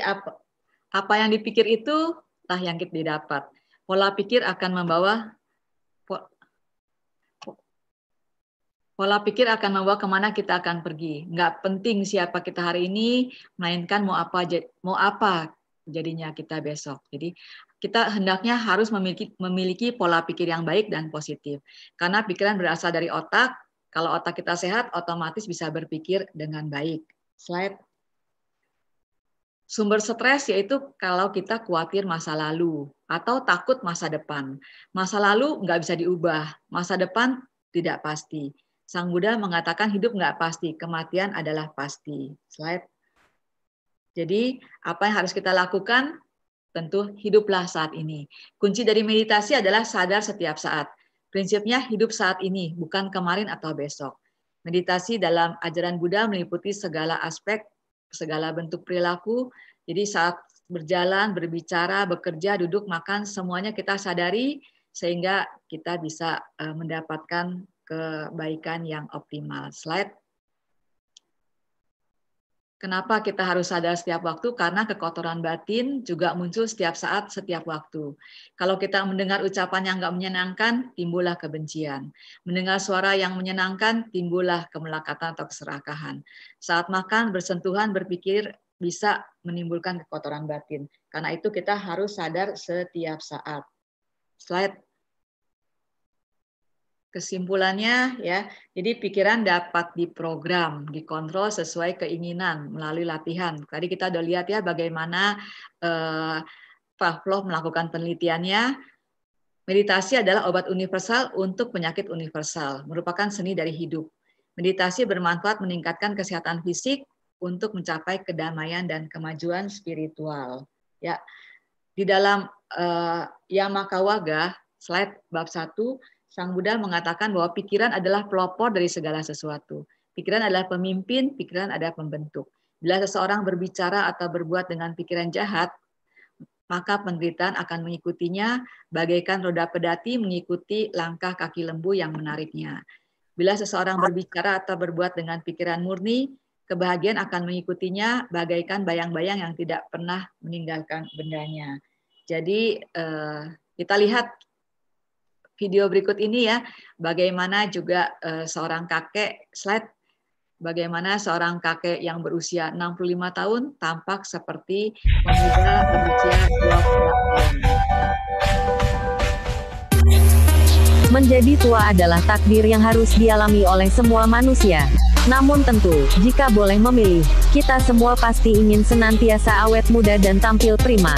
apa yang dipikir itu lah yang kita didapat. Pola pikir akan membawa kemana kita akan pergi. Nggak penting siapa kita hari ini, melainkan mau apa jadinya kita besok. Jadi kita hendaknya harus memiliki pola pikir yang baik dan positif. Karena pikiran berasal dari otak. Kalau otak kita sehat, otomatis bisa berpikir dengan baik. Slide. Sumber stres yaitu kalau kita khawatir masa lalu atau takut masa depan. Masa lalu nggak bisa diubah, masa depan tidak pasti. Sang Buddha mengatakan hidup nggak pasti, kematian adalah pasti. Slide. Jadi apa yang harus kita lakukan? Tentu hiduplah saat ini. Kunci dari meditasi adalah sadar setiap saat. Prinsipnya hidup saat ini, bukan kemarin atau besok. Meditasi dalam ajaran Buddha meliputi segala aspek, segala bentuk perilaku. Jadi saat berjalan, berbicara, bekerja, duduk, makan, semuanya kita sadari sehingga kita bisa mendapatkan kebaikan yang optimal. Slide. Kenapa kita harus sadar setiap waktu? Karena kekotoran batin juga muncul setiap saat, setiap waktu. Kalau kita mendengar ucapan yang nggak menyenangkan, timbullah kebencian. Mendengar suara yang menyenangkan, timbullah kemelekatan atau keserakahan. Saat makan, bersentuhan, berpikir, bisa menimbulkan kekotoran batin. Karena itu kita harus sadar setiap saat. Slide. Kesimpulannya ya, jadi pikiran dapat diprogram, dikontrol sesuai keinginan melalui latihan. Tadi kita udah lihat ya bagaimana Pavlov melakukan penelitiannya. Meditasi adalah obat universal untuk penyakit universal, merupakan seni dari hidup. Meditasi bermanfaat meningkatkan kesehatan fisik untuk mencapai kedamaian dan kemajuan spiritual. Ya, di dalam Yamakawagga, slide bab 1, Sang Buddha mengatakan bahwa pikiran adalah pelopor dari segala sesuatu. Pikiran adalah pemimpin, pikiran adalah pembentuk. Bila seseorang berbicara atau berbuat dengan pikiran jahat, maka penderitaan akan mengikutinya, bagaikan roda pedati mengikuti langkah kaki lembu yang menariknya. Bila seseorang berbicara atau berbuat dengan pikiran murni, kebahagiaan akan mengikutinya, bagaikan bayang-bayang yang tidak pernah meninggalkan bendanya. Jadi kita lihat video berikut ini ya, bagaimana juga seorang kakek, slide, bagaimana seorang kakek yang berusia 65 tahun tampak seperti pemuda berusia 20 tahun. Menjadi tua adalah takdir yang harus dialami oleh semua manusia. Namun tentu, jika boleh memilih, kita semua pasti ingin senantiasa awet muda dan tampil prima.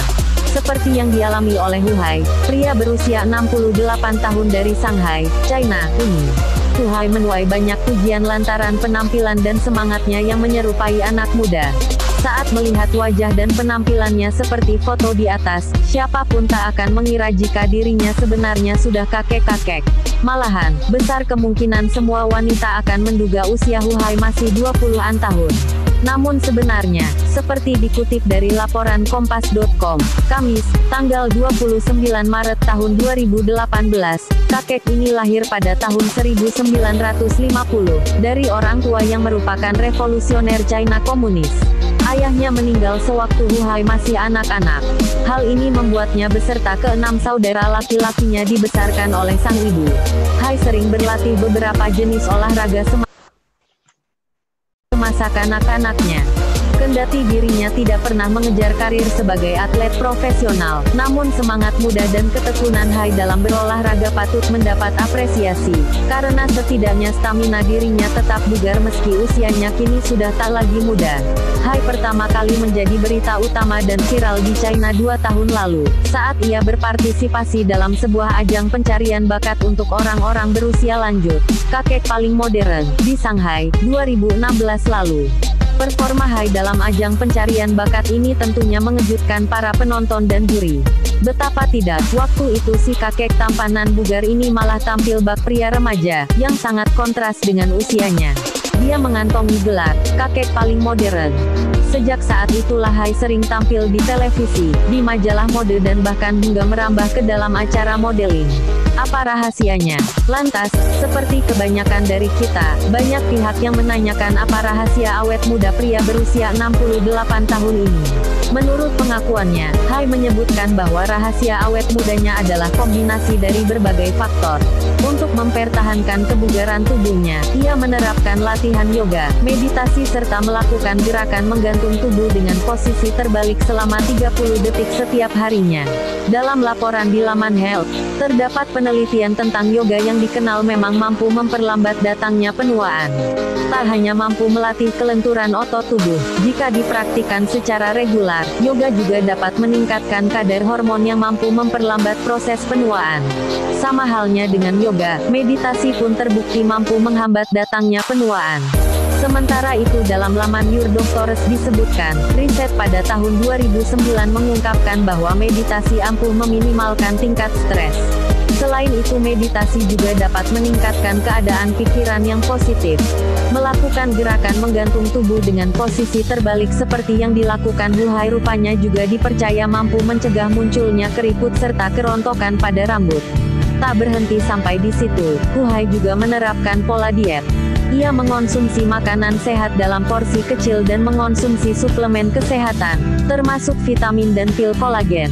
Seperti yang dialami oleh Huhai, pria berusia 68 tahun dari Shanghai, China, ini. Huhai menuai banyak pujian lantaran penampilan dan semangatnya yang menyerupai anak muda. Saat melihat wajah dan penampilannya seperti foto di atas, siapapun tak akan mengira jika dirinya sebenarnya sudah kakek-kakek. Malahan, besar kemungkinan semua wanita akan menduga usia Huhai masih 20-an tahun. Namun sebenarnya, seperti dikutip dari laporan Kompas.com, Kamis, tanggal 29 Maret tahun 2018, kakek ini lahir pada tahun 1950, dari orang tua yang merupakan revolusioner China komunis. Ayahnya meninggal sewaktu Huhai masih anak-anak. Hal ini membuatnya beserta ke-6 saudara laki-lakinya dibesarkan oleh sang ibu. Hai sering berlatih beberapa jenis olahraga semasa kanak-kanaknya. Kendati dirinya tidak pernah mengejar karir sebagai atlet profesional, namun semangat muda dan ketekunan Hai dalam berolahraga patut mendapat apresiasi, karena setidaknya stamina dirinya tetap bugar meski usianya kini sudah tak lagi muda. Hai pertama kali menjadi berita utama dan viral di China 2 tahun lalu, saat ia berpartisipasi dalam sebuah ajang pencarian bakat untuk orang-orang berusia lanjut, kakek paling modern, di Shanghai, 2016 lalu. Performa Hai dalam ajang pencarian bakat ini tentunya mengejutkan para penonton dan juri. Betapa tidak, waktu itu si kakek tampanan bugar ini malah tampil bak pria remaja, yang sangat kontras dengan usianya. Dia mengantongi gelar, kakek paling modern. Sejak saat itulah Hai sering tampil di televisi, di majalah mode dan bahkan hingga merambah ke dalam acara modeling. Apa rahasianya? Lantas, seperti kebanyakan dari kita, banyak pihak yang menanyakan apa rahasia awet muda pria berusia 68 tahun ini. Menurut pengakuannya, Hai menyebutkan bahwa rahasia awet mudanya adalah kombinasi dari berbagai faktor. Untuk mempertahankan kebugaran tubuhnya, ia menerapkan latihan yoga, meditasi serta melakukan gerakan menggantung tubuh dengan posisi terbalik selama 30 detik setiap harinya. Dalam laporan di laman Health, terdapat penelitian tentang yoga yang dikenal memang mampu memperlambat datangnya penuaan. Tak hanya mampu melatih kelenturan otot tubuh, jika dipraktikkan secara regular, yoga juga dapat meningkatkan kadar hormon yang mampu memperlambat proses penuaan. Sama halnya dengan yoga, meditasi pun terbukti mampu menghambat datangnya penuaan. Sementara itu dalam laman Your Doctors disebutkan, riset pada tahun 2009 mengungkapkan bahwa meditasi ampuh meminimalkan tingkat stres. Selain itu meditasi juga dapat meningkatkan keadaan pikiran yang positif. Melakukan gerakan menggantung tubuh dengan posisi terbalik seperti yang dilakukan Huhai rupanya juga dipercaya mampu mencegah munculnya keriput serta kerontokan pada rambut. Tak berhenti sampai di situ, Huhai juga menerapkan pola diet. Ia mengonsumsi makanan sehat dalam porsi kecil dan mengonsumsi suplemen kesehatan, termasuk vitamin dan pil kolagen.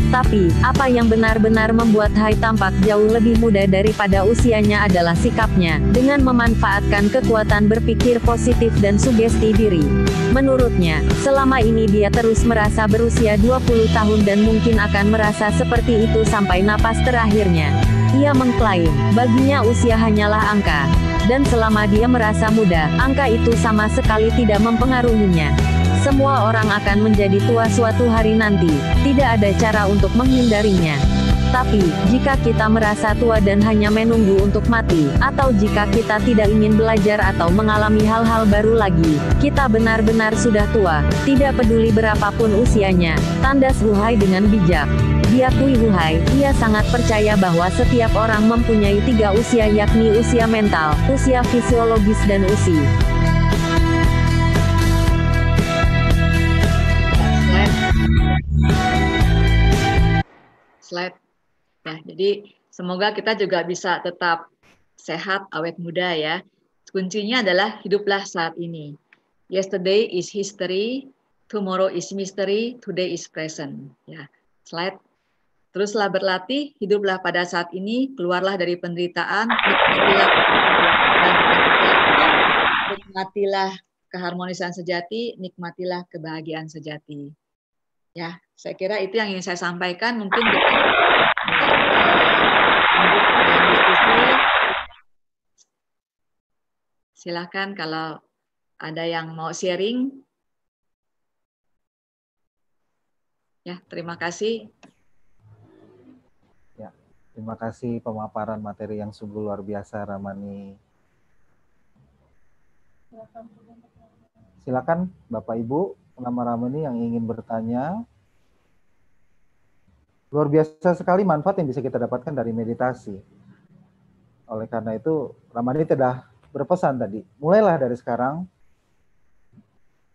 Tapi, apa yang benar-benar membuat Hai tampak jauh lebih muda daripada usianya adalah sikapnya, dengan memanfaatkan kekuatan berpikir positif dan sugesti diri. Menurutnya, selama ini dia terus merasa berusia 20 tahun dan mungkin akan merasa seperti itu sampai napas terakhirnya. Ia mengklaim, baginya usia hanyalah angka. Dan selama dia merasa muda, angka itu sama sekali tidak mempengaruhinya. Semua orang akan menjadi tua suatu hari nanti, tidak ada cara untuk menghindarinya. Tapi, jika kita merasa tua dan hanya menunggu untuk mati, atau jika kita tidak ingin belajar atau mengalami hal-hal baru lagi, kita benar-benar sudah tua, tidak peduli berapapun usianya, tandas Huhai dengan bijak. Diakui Huhai, ia sangat percaya bahwa setiap orang mempunyai 3 usia yakni usia mental, usia fisiologis dan usia. Slide. Ya, jadi semoga kita juga bisa tetap sehat, awet muda ya. Kuncinya adalah hiduplah saat ini. Yesterday is history, tomorrow is mystery, today is present. Ya, slide. Teruslah berlatih, hiduplah pada saat ini, keluarlah dari penderitaan, nikmatilah keharmonisan sejati, nikmatilah kebahagiaan sejati. Ya, saya kira itu yang ingin saya sampaikan. Mungkin kita diskusi. Silakan kalau ada yang mau sharing. Ya, terima kasih. Ya, terima kasih pemaparan materi yang sungguh luar biasa, Ramani. Silakan Bapak Ibu pengamat Ramani yang ingin bertanya. Luar biasa sekali manfaat yang bisa kita dapatkan dari meditasi. Oleh karena itu, Ramani telah berpesan tadi, mulailah dari sekarang,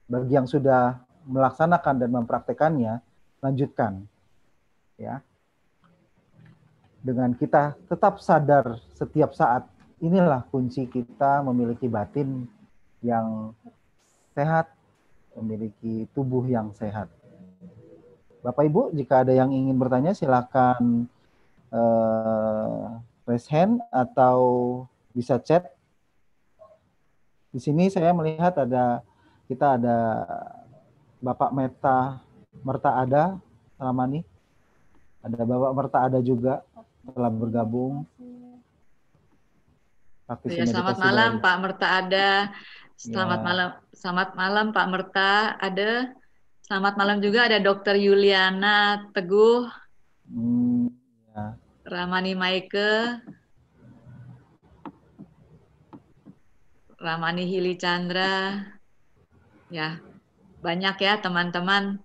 bagi yang sudah melaksanakan dan mempraktekannya, lanjutkan. Ya. Dengan kita tetap sadar setiap saat, inilah kunci kita memiliki batin yang sehat, memiliki tubuh yang sehat. Bapak Ibu, jika ada yang ingin bertanya silakan raise hand atau bisa chat. Di sini saya melihat kita ada Bapak Merta Ada Ramani. Ada Bapak Merta Ada juga telah bergabung. Ya, selamat malam Pak Merta Ada. Selamat malam Pak Merta Ada. Selamat malam juga ada Dr. Yuliana Teguh, ya. Ramani Maike, Ramani Hili Chandra. Ya, banyak ya teman-teman.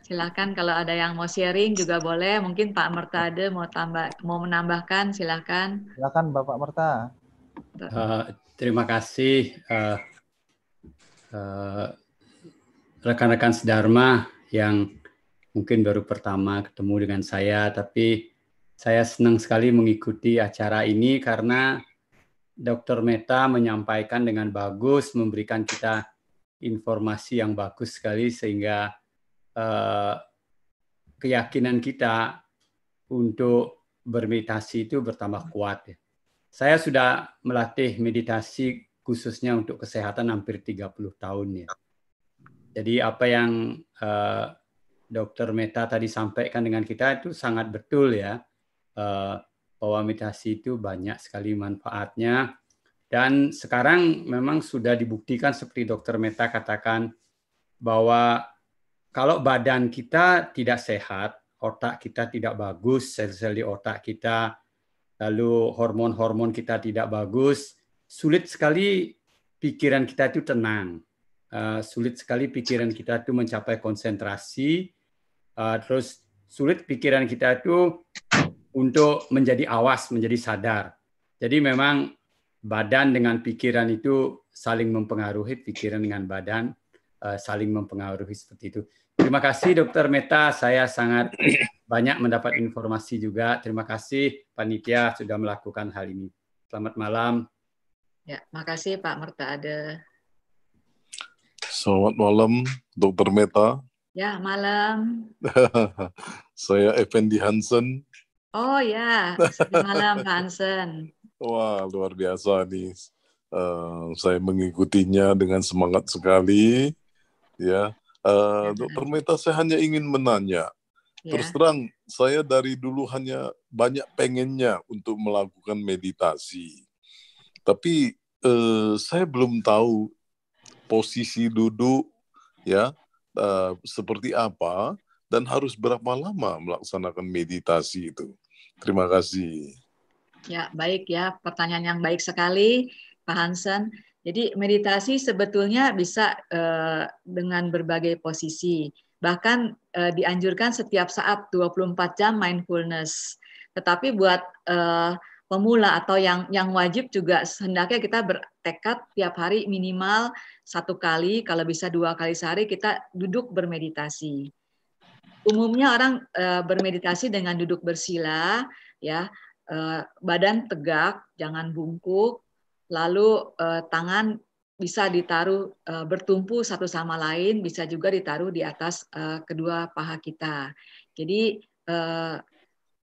Silakan kalau ada yang mau sharing juga boleh. Mungkin Pak Merta Ada mau menambahkan, silakan. Silakan Bapak Merta. Terima kasih rekan-rekan sedharma yang mungkin baru pertama ketemu dengan saya, tapi saya senang sekali mengikuti acara ini karena Dr. Meta menyampaikan dengan bagus, memberikan kita informasi yang bagus sekali sehingga keyakinan kita untuk bermeditasi itu bertambah kuat. Saya sudah melatih meditasi khususnya untuk kesehatan hampir 30 tahun ya. Jadi apa yang Dr. Meta tadi sampaikan dengan kita itu sangat betul ya. Bahwa meditasi itu banyak sekali manfaatnya. Dan sekarang memang sudah dibuktikan seperti Dr. Meta katakan bahwa kalau badan kita tidak sehat, otak kita tidak bagus, sel-sel di otak kita, lalu hormon-hormon kita tidak bagus, sulit sekali pikiran kita itu tenang. Sulit sekali pikiran kita itu mencapai konsentrasi, terus sulit pikiran kita itu untuk menjadi awas, menjadi sadar. Jadi memang badan dengan pikiran itu saling mempengaruhi, pikiran dengan badan saling mempengaruhi seperti itu. Terima kasih Dr. Meta, saya sangat banyak mendapat informasi juga. Terima kasih panitia sudah melakukan hal ini. Selamat malam. Ya, makasih Pak Merta Ada. Selamat malam, Dr. Meta. Ya, malam. Saya Effendi Hansen. Oh ya, selamat malam Pak Hansen. Wah, luar biasa nih. Saya mengikutinya dengan semangat sekali. Ya, Dr. Meta, saya hanya ingin menanya. Terus terang, saya dari dulu hanya banyak pengennya untuk melakukan meditasi. Tapi saya belum tahu posisi duduk ya seperti apa dan harus berapa lama melaksanakan meditasi itu. Terima kasih. Ya, baik ya, pertanyaan yang baik sekali Pak Hansen. Jadi meditasi sebetulnya bisa dengan berbagai posisi. Bahkan dianjurkan setiap saat 24 jam mindfulness. Tetapi buat pemula atau yang wajib juga hendaknya kita bertekad tiap hari minimal 1 kali, kalau bisa 2 kali sehari kita duduk bermeditasi. Umumnya orang bermeditasi dengan duduk bersila, ya, badan tegak, jangan bungkuk, lalu tangan bisa ditaruh bertumpu satu sama lain, bisa juga ditaruh di atas kedua paha kita. Jadi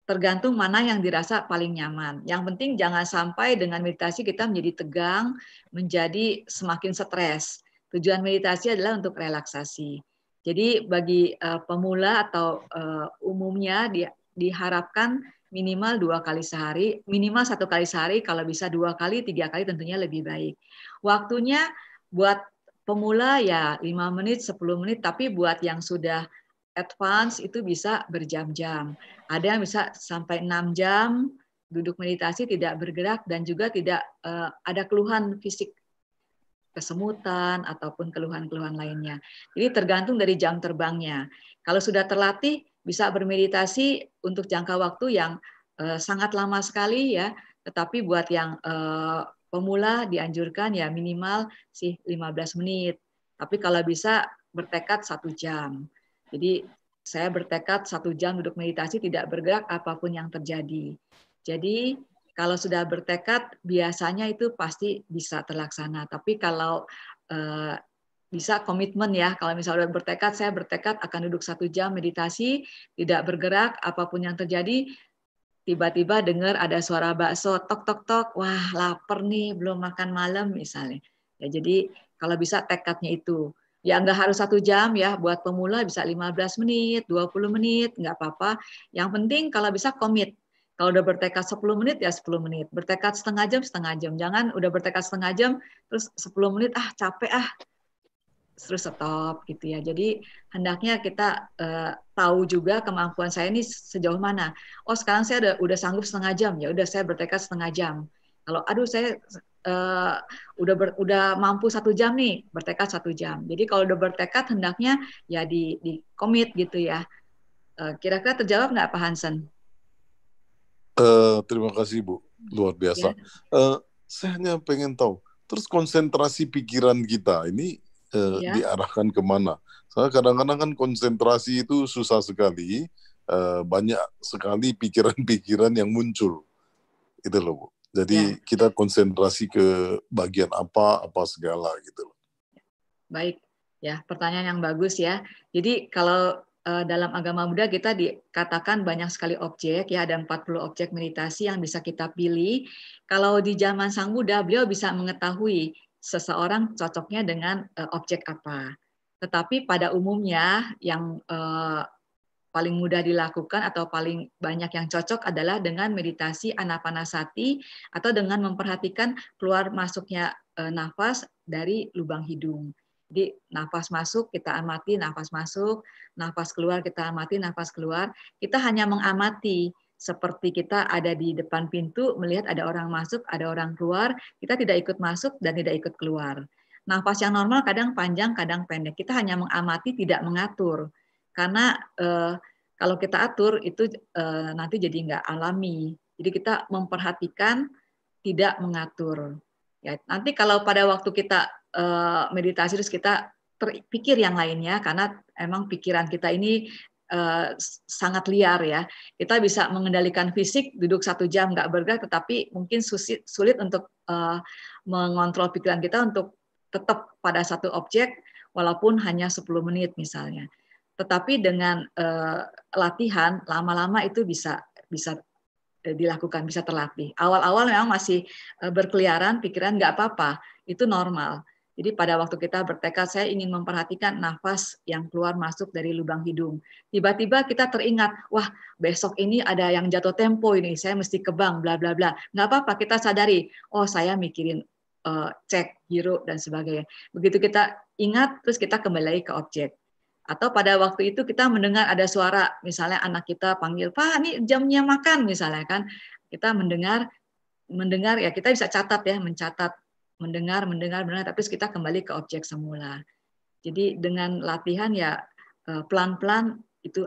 tergantung mana yang dirasa paling nyaman. Yang penting jangan sampai dengan meditasi kita menjadi tegang, menjadi semakin stres. Tujuan meditasi adalah untuk relaksasi. Jadi bagi pemula atau umumnya diharapkan minimal 2 kali sehari, minimal 1 kali sehari, kalau bisa 2 kali, 3 kali tentunya lebih baik. Waktunya buat pemula ya 5 menit, 10 menit, tapi buat yang sudah advance itu bisa berjam-jam. Ada yang bisa sampai 6 jam duduk meditasi tidak bergerak dan juga tidak ada keluhan fisik, kesemutan ataupun keluhan-keluhan lainnya. Jadi tergantung dari jam terbangnya. Kalau sudah terlatih bisa bermeditasi untuk jangka waktu yang sangat lama sekali ya, tetapi buat yang pemula dianjurkan ya minimal sih 15 menit. Tapi kalau bisa bertekad 1 jam. Jadi saya bertekad 1 jam duduk meditasi tidak bergerak apapun yang terjadi. Jadi kalau sudah bertekad biasanya itu pasti bisa terlaksana. Tapi kalau bisa komitmen ya. Kalau misalnya udah bertekad, saya bertekad akan duduk 1 jam meditasi, tidak bergerak, apapun yang terjadi, tiba-tiba dengar ada suara bakso, tok tok tok, wah lapar nih, belum makan malam misalnya. Ya, jadi kalau bisa tekadnya itu. Ya nggak harus 1 jam ya, buat pemula bisa 15 menit, 20 menit, nggak apa-apa. Yang penting kalau bisa komit. Kalau udah bertekad 10 menit ya 10 menit. Bertekad setengah jam. Jangan udah bertekad setengah jam, terus 10 menit, capek terus stop gitu ya. Jadi hendaknya kita tahu juga kemampuan saya ini sejauh mana. Oh sekarang saya udah sanggup setengah jam, ya udah saya bertekad setengah jam. Kalau aduh saya udah mampu 1 jam nih, bertekad 1 jam. Jadi kalau udah bertekad hendaknya ya di komit gitu ya. Kira-kira terjawab nggak Pak Hansen? Terima kasih Bu, luar biasa. Saya hanya pengen tahu, terus konsentrasi pikiran kita ini diarahkan kemana? Soalnya kadang-kadang kan konsentrasi itu susah sekali, banyak sekali pikiran-pikiran yang muncul, itu loh Bu. Jadi kita konsentrasi ke bagian apa segala gitu loh. Baik, ya pertanyaan yang bagus ya. Jadi kalau dalam agama Buddha kita dikatakan banyak sekali objek ya, ada 40 objek meditasi yang bisa kita pilih. Kalau di zaman Sang Buddha beliau bisa mengetahui seseorang cocoknya dengan objek apa. Tetapi pada umumnya yang paling mudah dilakukan atau paling banyak yang cocok adalah dengan meditasi anapanasati atau dengan memperhatikan keluar masuknya nafas dari lubang hidung. Jadi nafas masuk kita amati, nafas masuk, nafas keluar kita amati, nafas keluar. Kita hanya mengamati seperti kita ada di depan pintu melihat ada orang masuk, ada orang keluar, kita tidak ikut masuk dan tidak ikut keluar. Nafas yang normal kadang panjang, kadang pendek. Kita hanya mengamati, tidak mengatur. Karena kalau kita atur itu nanti jadi nggak alami. Jadi kita memperhatikan, tidak mengatur. Ya, nanti kalau pada waktu kita meditasi terus kita terpikir yang lainnya karena emang pikiran kita ini sangat liar ya. Kita bisa mengendalikan fisik, duduk 1 jam nggak bergerak, tetapi mungkin sulit untuk mengontrol pikiran kita untuk tetap pada satu objek walaupun hanya 10 menit misalnya. Tetapi dengan latihan lama-lama itu bisa dilakukan, bisa terlatih. Awal-awal memang masih berkeliaran pikiran, nggak apa-apa, itu normal. Jadi pada waktu kita bertekad, saya ingin memperhatikan nafas yang keluar masuk dari lubang hidung. Tiba-tiba kita teringat, wah besok ini ada yang jatuh tempo ini, saya mesti ke bank, bla bla bla. Nggak apa-apa, kita sadari, oh saya mikirin cek, giro, dan sebagainya. Begitu kita ingat, terus kita kembali lagi ke objek. Atau pada waktu itu kita mendengar ada suara, misalnya anak kita panggil, Pak, ini jamnya makan, misalnya kan. Kita mendengar ya kita bisa catat ya, mencatat, mendengar, tapi kita kembali ke objek semula. Jadi dengan latihan ya pelan-pelan itu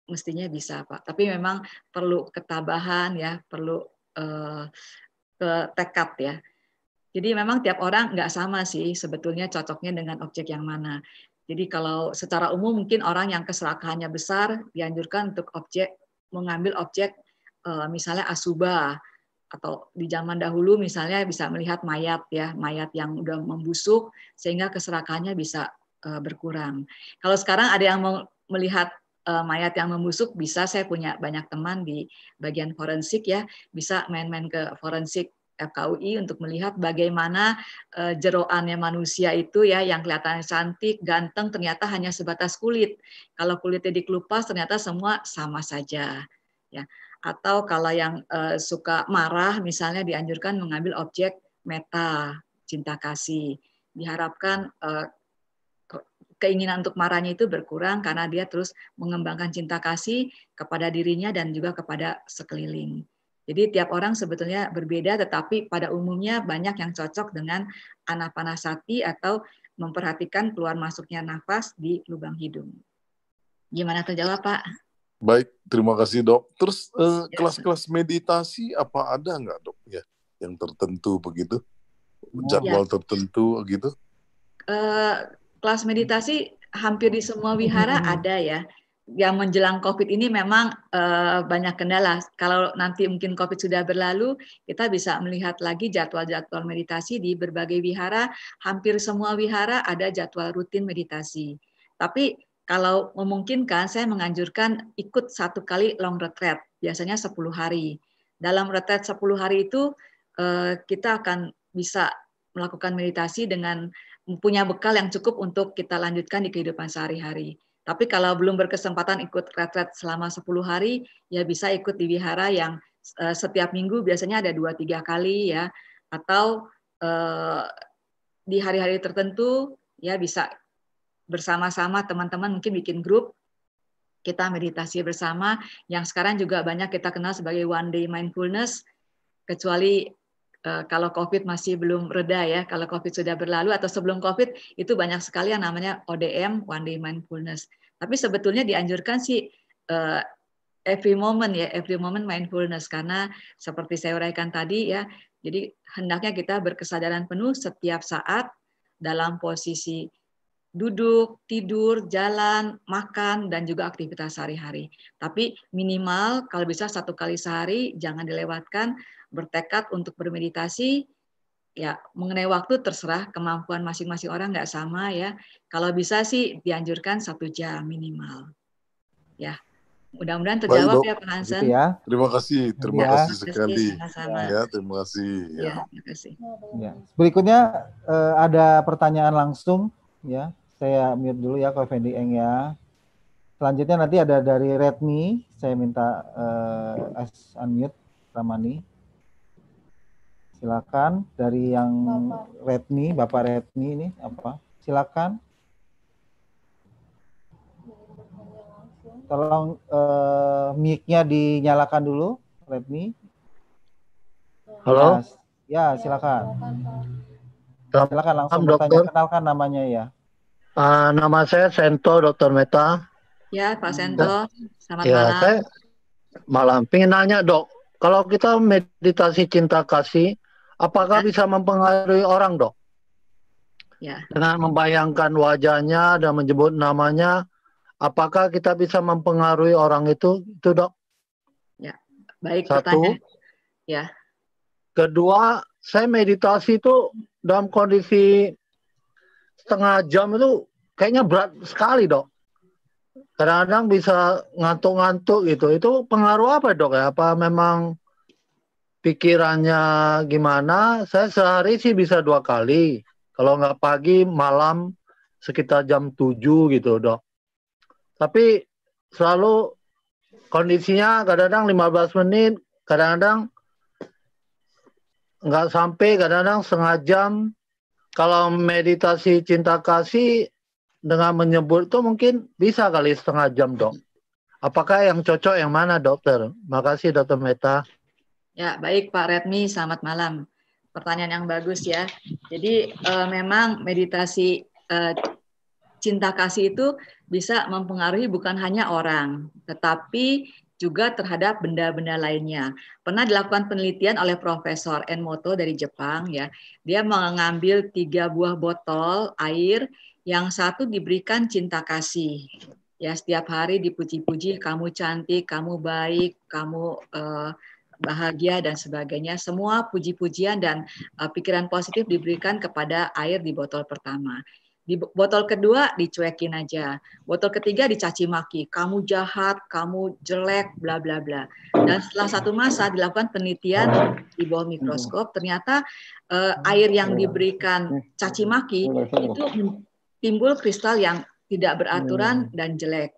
mestinya bisa Pak. Tapi memang perlu ketabahan ya, perlu tekad ya. Jadi memang tiap orang nggak sama sih sebetulnya cocoknya dengan objek yang mana. Jadi kalau secara umum mungkin orang yang keserakahannya besar dianjurkan untuk mengambil objek misalnya asubha, atau di zaman dahulu misalnya bisa melihat mayat ya, mayat yang udah membusuk sehingga keserakahannya bisa berkurang. Kalau sekarang ada yang mau melihat mayat yang membusuk, bisa, saya punya banyak teman di bagian forensik ya, bisa main-main ke forensik FKUI untuk melihat bagaimana jeroannya manusia itu ya, yang kelihatannya cantik, ganteng, ternyata hanya sebatas kulit. Kalau kulitnya dikelupas ternyata semua sama saja. Ya. Atau kalau yang suka marah, misalnya dianjurkan mengambil objek metta, cinta kasih. Diharapkan keinginan untuk marahnya itu berkurang karena dia terus mengembangkan cinta kasih kepada dirinya dan juga kepada sekeliling. Jadi tiap orang sebetulnya berbeda, tetapi pada umumnya banyak yang cocok dengan anapanasati atau memperhatikan keluar masuknya nafas di lubang hidung. Gimana terjawab, Pak? Baik, terima kasih Dok. Terus kelas-kelas meditasi apa ada nggak Dok ya, yang tertentu begitu, jadwal tertentu gitu? Kelas meditasi hampir di semua wihara ada ya. yang menjelang COVID ini memang banyak kendala. Kalau nanti mungkin COVID sudah berlalu, kita bisa melihat lagi jadwal-jadwal meditasi di berbagai wihara. Hampir semua wihara ada jadwal rutin meditasi. Tapi kalau memungkinkan, saya menganjurkan ikut 1 kali long retreat, biasanya 10 hari. Dalam retreat 10 hari itu, kita akan bisa melakukan meditasi dengan punya bekal yang cukup untuk kita lanjutkan di kehidupan sehari-hari. Tapi kalau belum berkesempatan ikut retreat selama 10 hari, ya bisa ikut di wihara yang setiap minggu biasanya ada 2-3 kali ya, atau di hari-hari tertentu ya bisa bersama-sama teman-teman mungkin bikin grup, kita meditasi bersama, yang sekarang juga banyak kita kenal sebagai one day mindfulness, kecuali kalau COVID masih belum reda ya, kalau COVID sudah berlalu atau sebelum COVID itu banyak sekali yang namanya ODM, One Day Mindfulness. Tapi sebetulnya dianjurkan sih every moment ya, every moment mindfulness, karena seperti saya uraikan tadi ya, jadi hendaknya kita berkesadaran penuh setiap saat dalam posisi duduk, tidur, jalan, makan, dan juga aktivitas sehari-hari. Tapi minimal kalau bisa 1 kali sehari, jangan dilewatkan, bertekad untuk bermeditasi. Ya, mengenai waktu terserah, kemampuan masing-masing orang nggak sama ya. Kalau bisa sih dianjurkan 1 jam minimal. Ya, mudah-mudahan terjawab ya Pak Hansen. Gitu ya. Terima kasih sekali. Sama-sama. Ya, terima kasih. Ya, terima kasih. Ya. Berikutnya ada pertanyaan langsung ya. Saya mute dulu ya Ko Fendi Eng ya. Selanjutnya nanti ada dari Redmi, saya minta unmute Ramani. Silakan dari yang Redmi, Bapak Redmi ini apa? Silakan. Tolong mic-nya dinyalakan dulu, Redmi. Halo. Ya, silakan. Silakan langsung bertanya. Kenalkan namanya ya. Nama saya Sento, Dr. Meta. Ya, Pak Sento. Selamat ya, malam. Saya malam. Pengen nanya dok, kalau kita meditasi cinta kasih, apakah bisa mempengaruhi orang dok? Ya. Dengan membayangkan wajahnya dan menyebut namanya, apakah kita bisa mempengaruhi orang itu dok? Ya, baik. 1. Pertanyaan. Ya. Kedua, saya meditasi itu dalam kondisi setengah jam itu kayaknya berat sekali dok. Kadang-kadang bisa ngantuk-ngantuk gitu. Itu pengaruh apa dok ya? Apa memang pikirannya gimana? Saya sehari sih bisa 2 kali. Kalau nggak pagi, malam sekitar jam 7 gitu dok. Tapi selalu kondisinya kadang-kadang 15 menit, kadang-kadang nggak sampai, kadang-kadang setengah jam. Kalau meditasi cinta kasih dengan menyebut itu mungkin bisa kali setengah jam dok. Apakah yang cocok yang mana dokter? Makasih Dr. Meta. Ya, baik Pak Redmi, selamat malam. Pertanyaan yang bagus ya. Jadi memang meditasi cinta kasih itu bisa mempengaruhi bukan hanya orang, tetapi juga terhadap benda-benda lainnya. Pernah dilakukan penelitian oleh Profesor Enmoto dari Jepang ya. Dia mengambil 3 buah botol air, yang satu diberikan cinta kasih. Ya, setiap hari dipuji-puji, kamu cantik, kamu baik, kamu bahagia dan sebagainya. Semua puji-pujian dan pikiran positif diberikan kepada air di botol pertama. Di botol kedua dicuekin aja. Botol ketiga dicaci maki, kamu jahat, kamu jelek, bla bla bla. Dan setelah 1 masa dilakukan penelitian di bawah mikroskop, ternyata air yang diberikan caci maki itu timbul kristal yang tidak beraturan dan jelek.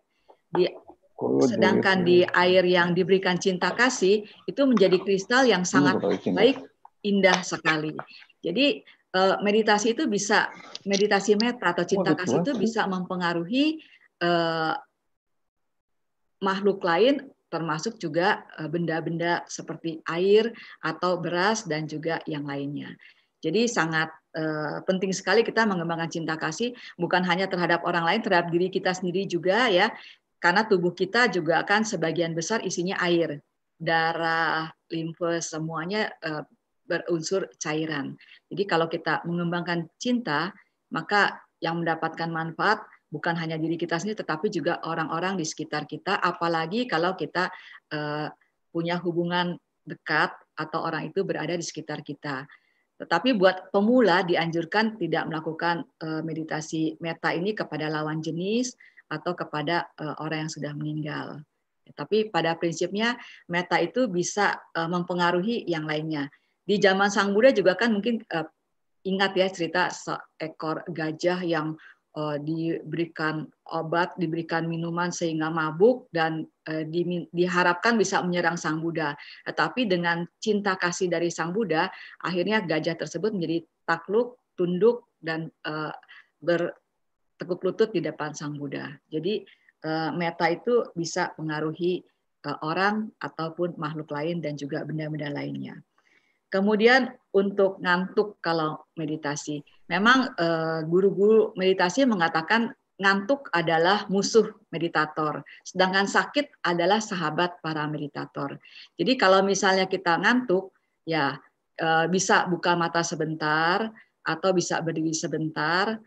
Sedangkan di air yang diberikan cinta kasih itu menjadi kristal yang sangat baik, indah sekali. Jadi meditasi itu bisa, meditasi meta atau cinta kasih itu bisa mempengaruhi makhluk lain, termasuk juga benda-benda seperti air atau beras dan juga yang lainnya. Jadi sangat penting sekali kita mengembangkan cinta kasih bukan hanya terhadap orang lain, terhadap diri kita sendiri juga ya, karena tubuh kita juga kan sebagian besar isinya air, darah, limfe, semuanya berunsur cairan. Jadi kalau kita mengembangkan cinta, maka yang mendapatkan manfaat bukan hanya diri kita sendiri, tetapi juga orang-orang di sekitar kita, apalagi kalau kita punya hubungan dekat atau orang itu berada di sekitar kita. Tetapi buat pemula dianjurkan tidak melakukan meditasi meta ini kepada lawan jenis atau kepada orang yang sudah meninggal. Tapi pada prinsipnya meta itu bisa mempengaruhi yang lainnya. Di zaman Sang Buddha juga kan mungkin ingat ya cerita seekor gajah yang diberikan obat, diberikan minuman sehingga mabuk dan diharapkan bisa menyerang Sang Buddha. Tetapi dengan cinta kasih dari Sang Buddha, akhirnya gajah tersebut menjadi takluk, tunduk dan bertekuk lutut di depan Sang Buddha. Jadi meta itu bisa mengaruhi orang ataupun makhluk lain dan juga benda-benda lainnya. Kemudian untuk ngantuk kalau meditasi, memang guru-guru meditasi mengatakan ngantuk adalah musuh meditator, sedangkan sakit adalah sahabat para meditator. Jadi kalau misalnya kita ngantuk, ya bisa buka mata sebentar atau bisa berdiri sebentar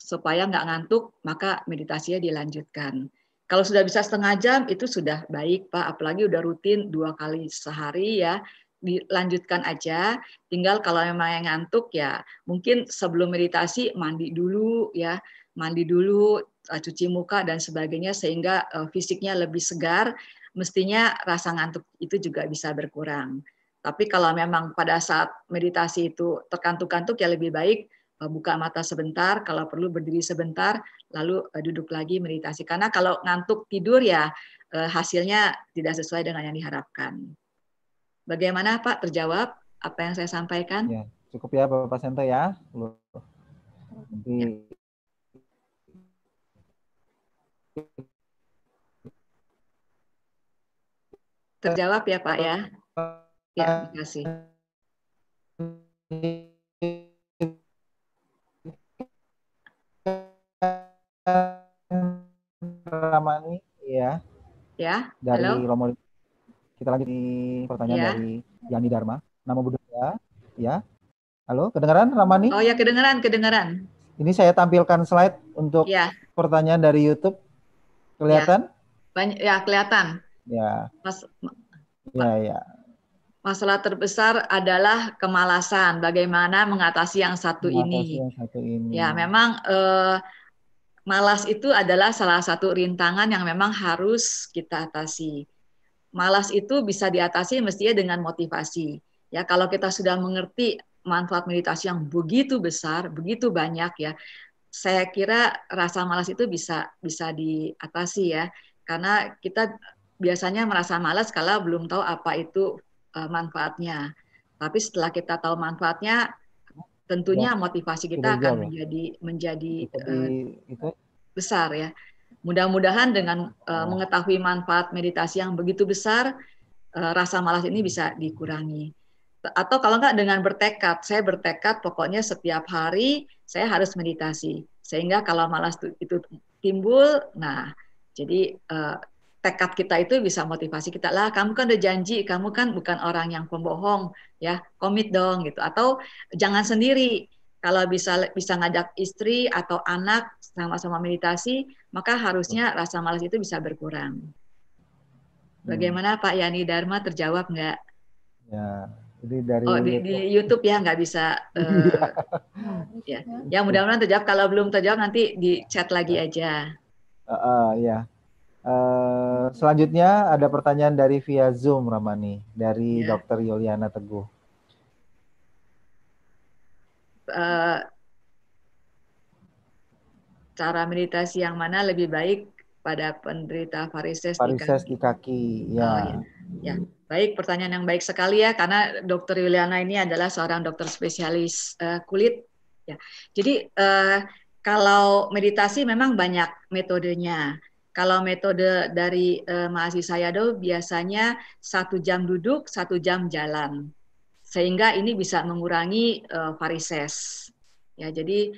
supaya nggak ngantuk, maka meditasinya dilanjutkan. Kalau sudah bisa setengah jam itu sudah baik, Pak. Apalagi udah rutin 2 kali sehari ya. Dilanjutkan aja. Tinggal kalau memang yang ngantuk ya mungkin sebelum meditasi mandi dulu ya, mandi dulu, cuci muka dan sebagainya sehingga fisiknya lebih segar. Mestinya rasa ngantuk itu juga bisa berkurang. Tapi kalau memang pada saat meditasi itu terkantuk-kantuk ya lebih baik buka mata sebentar, kalau perlu berdiri sebentar, lalu duduk lagi meditasi. Karena kalau ngantuk tidur ya hasilnya tidak sesuai dengan yang diharapkan. Bagaimana Pak, terjawab apa yang saya sampaikan? Ya, cukup ya Bapak Sento ya. Nanti terjawab ya Pak ya. Ya, terima kasih. Ramani, ya. Ya, dari halo. Romo. Kita lanjut di pertanyaan dari Yani Dharma. Namo Buddhaya, ya. Halo, kedengaran Ramani? Oh ya, kedengaran. Ini saya tampilkan slide untuk pertanyaan dari YouTube. Kelihatan? Ya, kelihatan. Ya. Ya. Masalah terbesar adalah kemalasan. Bagaimana mengatasi yang satu ini? Ya, memang malas itu adalah salah satu rintangan yang memang harus kita atasi. Malas itu bisa diatasi mestinya dengan motivasi. Ya, kalau kita sudah mengerti manfaat meditasi yang begitu besar, begitu banyak ya, saya kira rasa malas itu bisa diatasi ya. Karena kita biasanya merasa malas kalau belum tahu apa itu manfaatnya. Tapi setelah kita tahu manfaatnya, tentunya motivasi kita akan menjadi besar ya. Mudah-mudahan dengan mengetahui manfaat meditasi yang begitu besar, rasa malas ini bisa dikurangi. Atau kalau enggak dengan bertekad, saya bertekad pokoknya setiap hari saya harus meditasi. Sehingga kalau malas itu timbul, nah jadi tekad kita itu bisa motivasi kita lah. Kamu kan udah janji, kamu kan bukan orang yang pembohong, ya komit dong gitu. Atau jangan sendiri. Kalau bisa ngajak istri atau anak sama-sama meditasi, maka harusnya rasa malas itu bisa berkurang. Bagaimana Pak Yani Dharma, terjawab nggak? Ya, jadi dari di YouTube ya nggak bisa. Ya mudah-mudahan terjawab. Kalau belum terjawab nanti di chat lagi aja. Ya. Selanjutnya ada pertanyaan dari via Zoom, Ramani, dari Dr. Yuliana Teguh. Cara meditasi yang mana lebih baik pada penderita varises di kaki? Ya. Ya, baik, pertanyaan yang baik sekali ya, karena Dr. Yuliana ini adalah seorang dokter spesialis kulit. Ya, jadi kalau meditasi memang banyak metodenya. Kalau metode dari mahasiswa Yado biasanya 1 jam duduk, 1 jam jalan, sehingga ini bisa mengurangi varises. Ya, jadi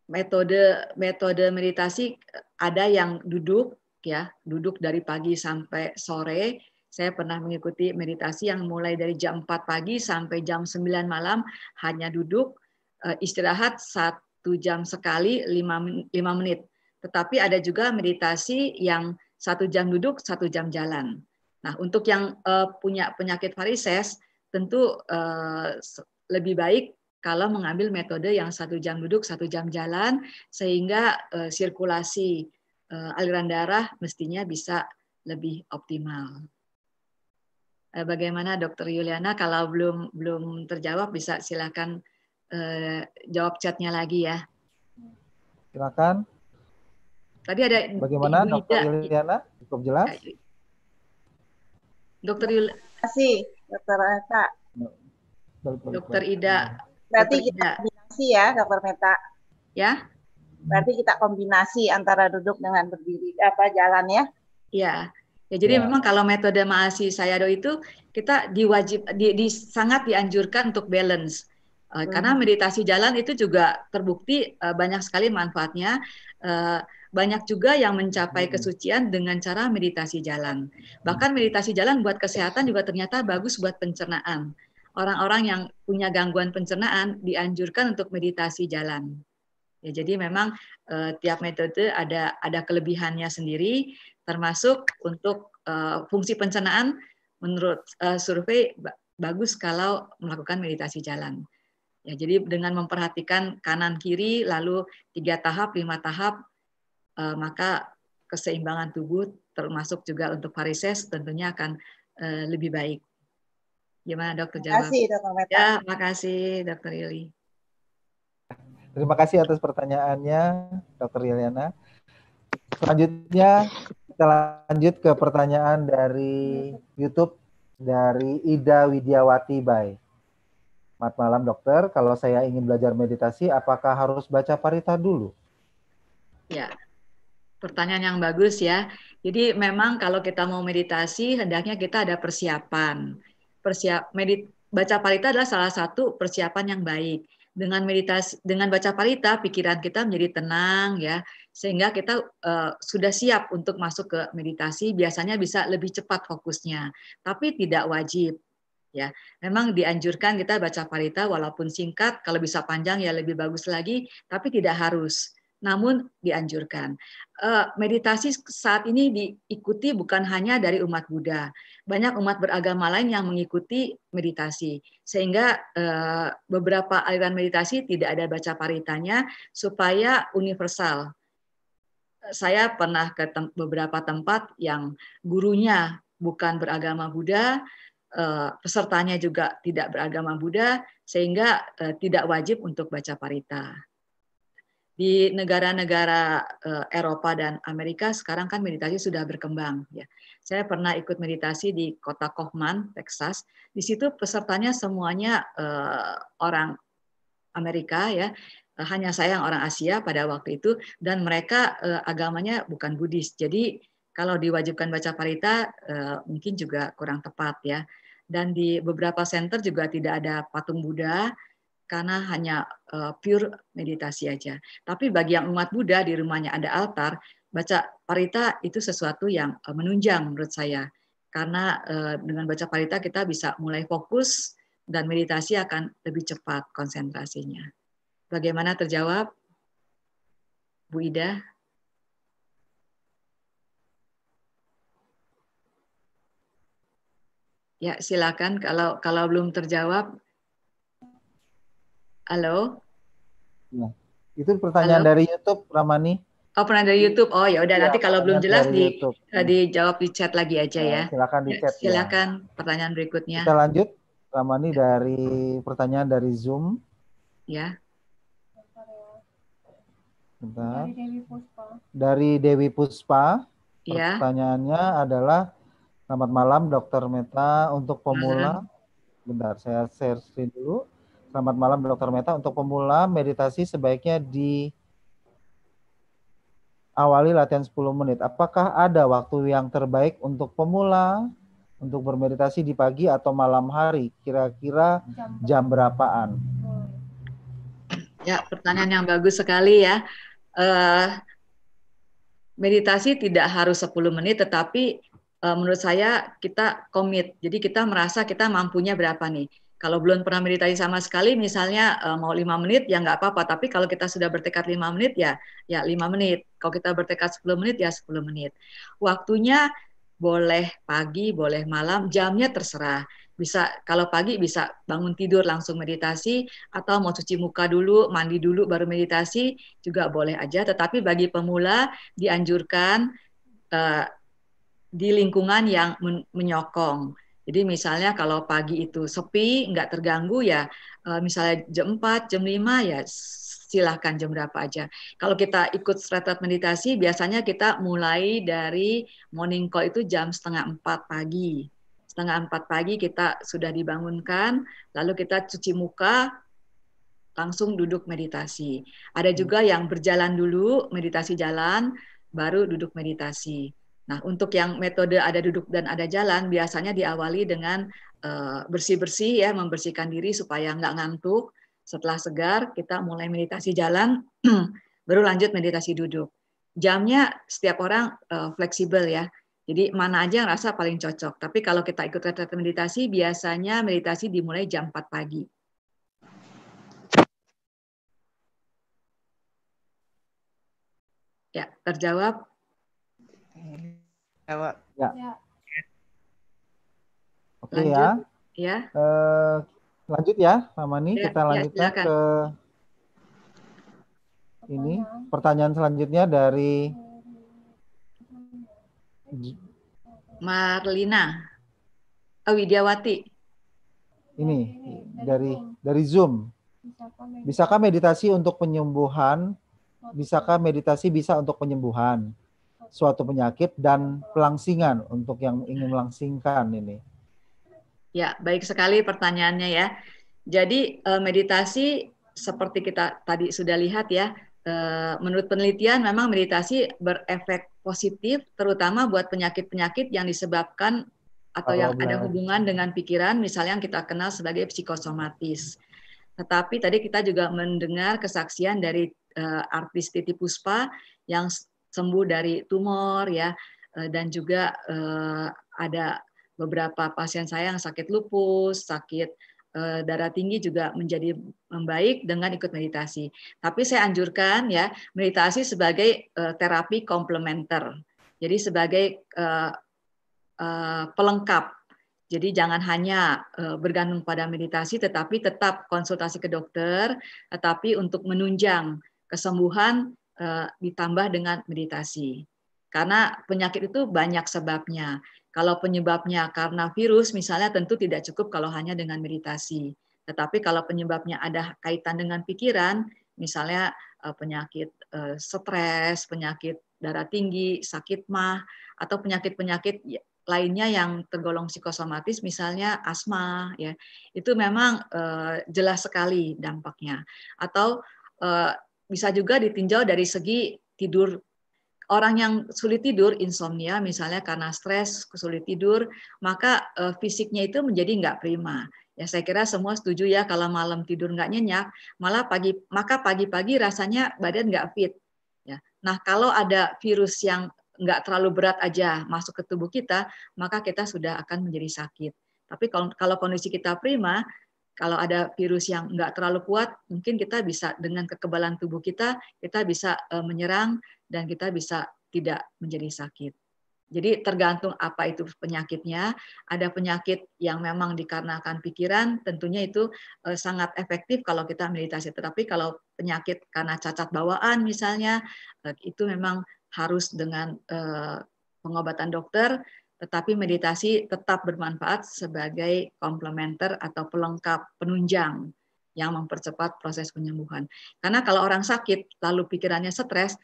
metode meditasi ada yang duduk, ya, duduk dari pagi sampai sore. Saya pernah mengikuti meditasi yang mulai dari jam 4 pagi sampai jam 9 malam hanya duduk, istirahat 1 jam sekali 5 menit. Tetapi ada juga meditasi yang 1 jam duduk, 1 jam jalan. Nah, untuk yang punya penyakit varises, tentu lebih baik kalau mengambil metode yang 1 jam duduk, 1 jam jalan, sehingga sirkulasi aliran darah mestinya bisa lebih optimal. Bagaimana Dr. Yuliana? Kalau belum terjawab, bisa silakan jawab chatnya lagi ya. Silakan. Tadi ada bagaimana Ibu Dr. Ida. Yuliana? Cukup jelas? Dr. Yuliana. Terima kasih, Dr. Meta. Dr. Ida. Berarti Dr. kita Ida. kombinasi ya, Dr. Meta. Ya. Berarti kita kombinasi antara duduk dengan berdiri, jalan ya? Ya. Ya, jadi memang kalau metode Mahasi Sayadaw itu kita sangat dianjurkan untuk balance. Karena meditasi jalan itu juga terbukti banyak sekali manfaatnya. Banyak juga yang mencapai kesucian dengan cara meditasi jalan. Bahkan meditasi jalan buat kesehatan juga ternyata bagus buat pencernaan. Orang-orang yang punya gangguan pencernaan dianjurkan untuk meditasi jalan. Ya, jadi memang tiap metode ada kelebihannya sendiri, termasuk untuk fungsi pencernaan menurut survei bagus kalau melakukan meditasi jalan. Ya, jadi dengan memperhatikan kanan kiri lalu 3 tahap, 5 tahap, maka keseimbangan tubuh termasuk juga untuk varises tentunya akan lebih baik. Gimana Dokter jawab? Terima kasih Dr. Meta. Ya, makasih Dr. Yuli. Terima kasih atas pertanyaannya, Dr. Yuliana. Selanjutnya kita lanjut ke pertanyaan dari YouTube dari Ida Widiawati Bay. Selamat malam dokter, kalau saya ingin belajar meditasi, apakah harus baca parita dulu? Ya, pertanyaan yang bagus ya. Jadi memang kalau kita mau meditasi, hendaknya kita ada persiapan. Baca parita adalah salah satu persiapan yang baik. Dengan baca parita, pikiran kita menjadi tenang ya, sehingga kita sudah siap untuk masuk ke meditasi. Biasanya bisa lebih cepat fokusnya, tapi tidak wajib. Ya, memang dianjurkan kita baca parita walaupun singkat, kalau bisa panjang ya lebih bagus lagi, tapi tidak harus. Namun dianjurkan. Meditasi saat ini diikuti bukan hanya dari umat Buddha, banyak umat beragama lain yang mengikuti meditasi, sehingga beberapa aliran meditasi tidak ada baca paritanya supaya universal. Saya pernah ke beberapa tempat yang gurunya bukan beragama Buddha, pesertanya juga tidak beragama Buddha, sehingga tidak wajib untuk baca parita. Di negara-negara Eropa dan Amerika sekarang kan meditasi sudah berkembang. Ya, saya pernah ikut meditasi di kota Kaufman, Texas. Di situ pesertanya semuanya orang Amerika, ya, hanya saya yang orang Asia pada waktu itu, dan mereka agamanya bukan Buddhis. Jadi kalau diwajibkan baca parita mungkin juga kurang tepat ya. Dan di beberapa center juga tidak ada patung Buddha, karena hanya pure meditasi aja. Tapi bagi yang umat Buddha di rumahnya ada altar, baca parita itu sesuatu yang menunjang menurut saya. Karena dengan baca parita kita bisa mulai fokus dan meditasi akan lebih cepat konsentrasinya. Bagaimana terjawab, Bu Ida? Ya, silakan kalau belum terjawab. Halo. Ya, itu pertanyaan dari YouTube, Ramani. Oh, pernah dari YouTube. Oh ya udah, nanti kalau belum jelas dijawab di chat lagi aja ya. Silakan di chat. Silakan pertanyaan berikutnya. Kita lanjut, Ramani, dari pertanyaan dari Zoom. Ya. Bentar. Dari Dewi Puspa. Ya. Pertanyaannya adalah, selamat malam Dr. Meta, untuk pemula. Bentar, saya share screen dulu. Selamat malam Dr. Meta, untuk pemula meditasi sebaiknya diawali latihan 10 menit. Apakah ada waktu yang terbaik untuk pemula untuk bermeditasi di pagi atau malam hari? Kira-kira jam berapaan? Ya, pertanyaan yang bagus sekali ya. Meditasi tidak harus 10 menit, tetapi menurut saya kita komit. Jadi kita merasa kita mampunya berapa nih. Kalau belum pernah meditasi sama sekali, misalnya mau 5 menit ya nggak apa-apa. Tapi kalau kita sudah bertekad 5 menit ya 5 menit. Kalau kita bertekad 10 menit ya 10 menit. Waktunya boleh pagi, boleh malam, jamnya terserah. Bisa kalau pagi bisa bangun tidur langsung meditasi, atau mau cuci muka dulu, mandi dulu baru meditasi juga boleh aja. Tetapi bagi pemula dianjurkan di lingkungan yang menyokong. Jadi misalnya kalau pagi itu sepi, nggak terganggu ya, misalnya jam 4, jam 5 ya silahkan jam berapa aja. Kalau kita ikut retret meditasi, biasanya kita mulai dari morning call itu jam 3:30 pagi. 3:30 pagi kita sudah dibangunkan, lalu kita cuci muka, langsung duduk meditasi. Ada juga yang berjalan dulu, meditasi jalan, baru duduk meditasi. Nah, untuk yang metode ada duduk dan ada jalan, biasanya diawali dengan bersih-bersih ya, membersihkan diri supaya nggak ngantuk. Setelah segar, kita mulai meditasi jalan, baru lanjut meditasi duduk. Jamnya setiap orang fleksibel ya. Jadi mana aja yang rasa paling cocok. Tapi kalau kita ikut retret meditasi, biasanya meditasi dimulai jam 4 pagi. Ya, terjawab? Jawab. Ya. Oke ya. Ya. Lanjut ya, Ramani. Ya, kita lanjutkan silakan. ke ini. Pertanyaan selanjutnya dari Marlina. Widiawati. Ini dari Zoom. Bisakah meditasi untuk penyembuhan? Bisakah meditasi bisa untuk penyembuhan suatu penyakit dan pelangsingan untuk yang ingin melangsingkan ini? Ya, baik sekali pertanyaannya ya. Jadi meditasi seperti kita tadi sudah lihat ya, menurut penelitian memang meditasi berefek positif terutama buat penyakit-penyakit yang disebabkan atau yang ada hubungan dengan pikiran, misalnya yang kita kenal sebagai psikosomatis. Tetapi tadi kita juga mendengar kesaksian dari artis Titi Puspa yang sembuh dari tumor ya, dan juga ada beberapa pasien saya yang sakit lupus, sakit darah tinggi juga menjadi membaik dengan ikut meditasi. Tapi saya anjurkan ya meditasi sebagai terapi komplementer. Jadi sebagai pelengkap. Jadi jangan hanya bergantung pada meditasi, tetapi tetap konsultasi ke dokter, tetapi untuk menunjang kesembuhan ditambah dengan meditasi. Karena penyakit itu banyak sebabnya. Kalau penyebabnya karena virus, misalnya tentu tidak cukup kalau hanya dengan meditasi. Tetapi kalau penyebabnya ada kaitan dengan pikiran, misalnya penyakit stres, penyakit darah tinggi, sakit mah, atau penyakit-penyakit lainnya yang tergolong psikosomatis, misalnya asma, ya itu memang jelas sekali dampaknya. Atau bisa juga ditinjau dari segi tidur. Orang yang sulit tidur, insomnia misalnya karena stres, sulit tidur, maka fisiknya itu menjadi nggak prima. Ya saya kira semua setuju ya kalau malam tidur nggak nyenyak, malah pagi-pagi rasanya badan nggak fit. Ya. Nah kalau ada virus yang nggak terlalu berat aja masuk ke tubuh kita, maka kita sudah akan menjadi sakit. Tapi kalau kondisi kita prima, kalau ada virus yang nggak terlalu kuat, mungkin kita bisa dengan kekebalan tubuh kita bisa menyerang dan kita bisa tidak menjadi sakit. Jadi tergantung apa itu penyakitnya. Ada penyakit yang memang dikarenakan pikiran, tentunya itu sangat efektif kalau kita meditasi. Tetapi kalau penyakit karena cacat bawaan misalnya, itu memang harus dengan pengobatan dokter, tetapi meditasi tetap bermanfaat sebagai komplementer atau pelengkap, penunjang yang mempercepat proses penyembuhan. Karena kalau orang sakit, lalu pikirannya stres,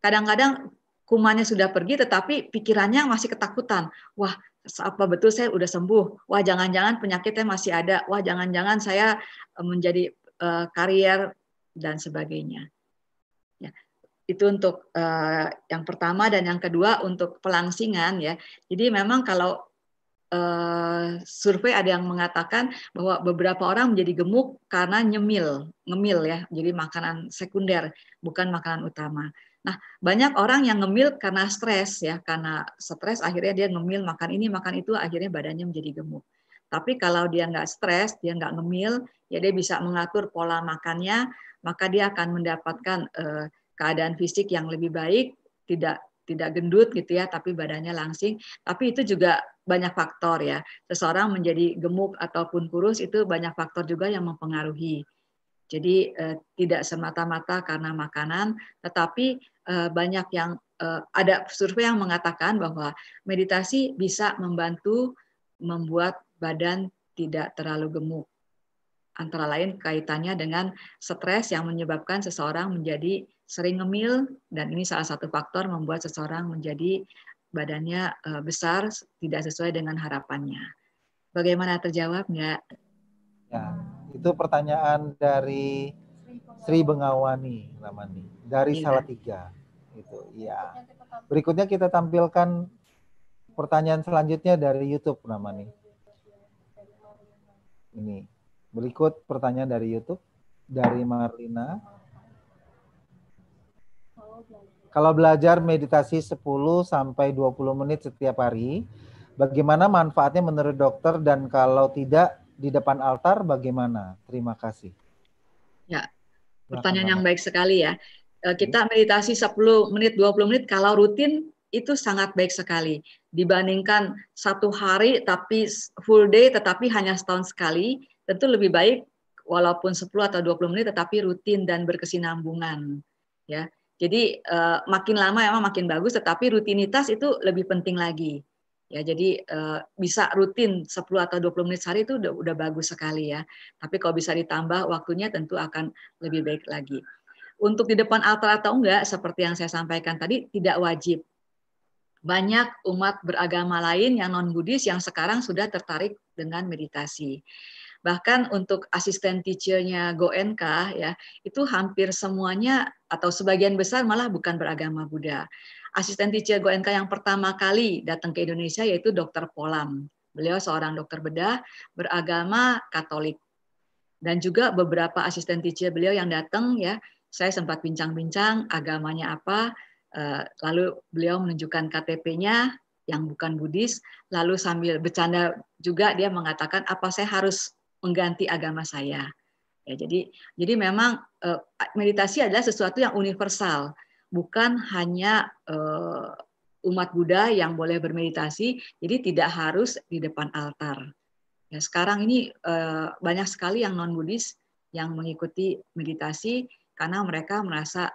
kadang-kadang kumannya sudah pergi, tetapi pikirannya masih ketakutan. Wah, apa betul saya udah sembuh? Wah, jangan-jangan penyakitnya masih ada. Wah, jangan-jangan saya menjadi karier dan sebagainya. Ya. Itu untuk yang pertama, dan yang kedua untuk pelangsingan ya. Jadi memang kalau survei ada yang mengatakan bahwa beberapa orang menjadi gemuk karena ngemil ya, jadi makanan sekunder bukan makanan utama. Nah banyak orang yang ngemil karena stres ya, karena stres akhirnya dia ngemil makan ini makan itu, akhirnya badannya menjadi gemuk. Tapi kalau dia nggak stres, dia nggak ngemil, ya dia bisa mengatur pola makannya, maka dia akan mendapatkan keadaan fisik yang lebih baik, tidak gendut gitu ya, tapi badannya langsing. Tapi itu juga banyak faktor ya. Seseorang menjadi gemuk ataupun kurus itu banyak faktor juga yang mempengaruhi. Jadi tidak semata-mata karena makanan, tetapi banyak yang ada survei yang mengatakan bahwa meditasi bisa membantu membuat badan tidak terlalu gemuk. Antara lain kaitannya dengan stres yang menyebabkan seseorang menjadi sering ngemil, dan ini salah satu faktor membuat seseorang menjadi badannya besar, tidak sesuai dengan harapannya. Bagaimana, terjawab nggak? Ya, itu pertanyaan dari Sri Bengawani Ramani dari Salatiga. Itu, ya. Berikutnya kita tampilkan pertanyaan selanjutnya dari YouTube Ramani. Ini. Berikut pertanyaan dari YouTube dari Marlina. Kalau belajar meditasi 10 sampai 20 menit setiap hari, bagaimana manfaatnya menurut dokter, dan kalau tidak di depan altar bagaimana? Terima kasih. Ya, pertanyaan yang baik sekali ya. Kita meditasi 10 menit, 20 menit kalau rutin itu sangat baik sekali. Dibandingkan satu hari tapi full day tetapi hanya setahun sekali, tentu lebih baik walaupun 10 atau 20 menit tetapi rutin dan berkesinambungan. Ya. Jadi makin lama emang makin bagus, tetapi rutinitas itu lebih penting lagi. Ya, jadi bisa rutin 10 atau 20 menit sehari itu udah bagus sekali ya. Tapi kalau bisa ditambah waktunya tentu akan lebih baik lagi. Untuk di depan altar atau enggak, seperti yang saya sampaikan tadi, tidak wajib. Banyak umat beragama lain yang non-Buddhis yang sekarang sudah tertarik dengan meditasi. Bahkan untuk asisten teacher-nya Goenka ya, itu hampir semuanya atau sebagian besar malah bukan beragama Buddha. Asisten teacher Goenka yang pertama kali datang ke Indonesia yaitu Dr. Polam. Beliau seorang dokter bedah beragama Katolik. Dan juga beberapa asisten teacher beliau yang datang ya, saya sempat bincang-bincang agamanya apa, lalu beliau menunjukkan KTP-nya yang bukan Buddhis, lalu sambil bercanda juga dia mengatakan apa saya harus mengganti agama saya. Ya, jadi memang meditasi adalah sesuatu yang universal, bukan hanya umat Buddha yang boleh bermeditasi, jadi tidak harus di depan altar. Ya, sekarang ini banyak sekali yang non-Buddhis yang mengikuti meditasi karena mereka merasa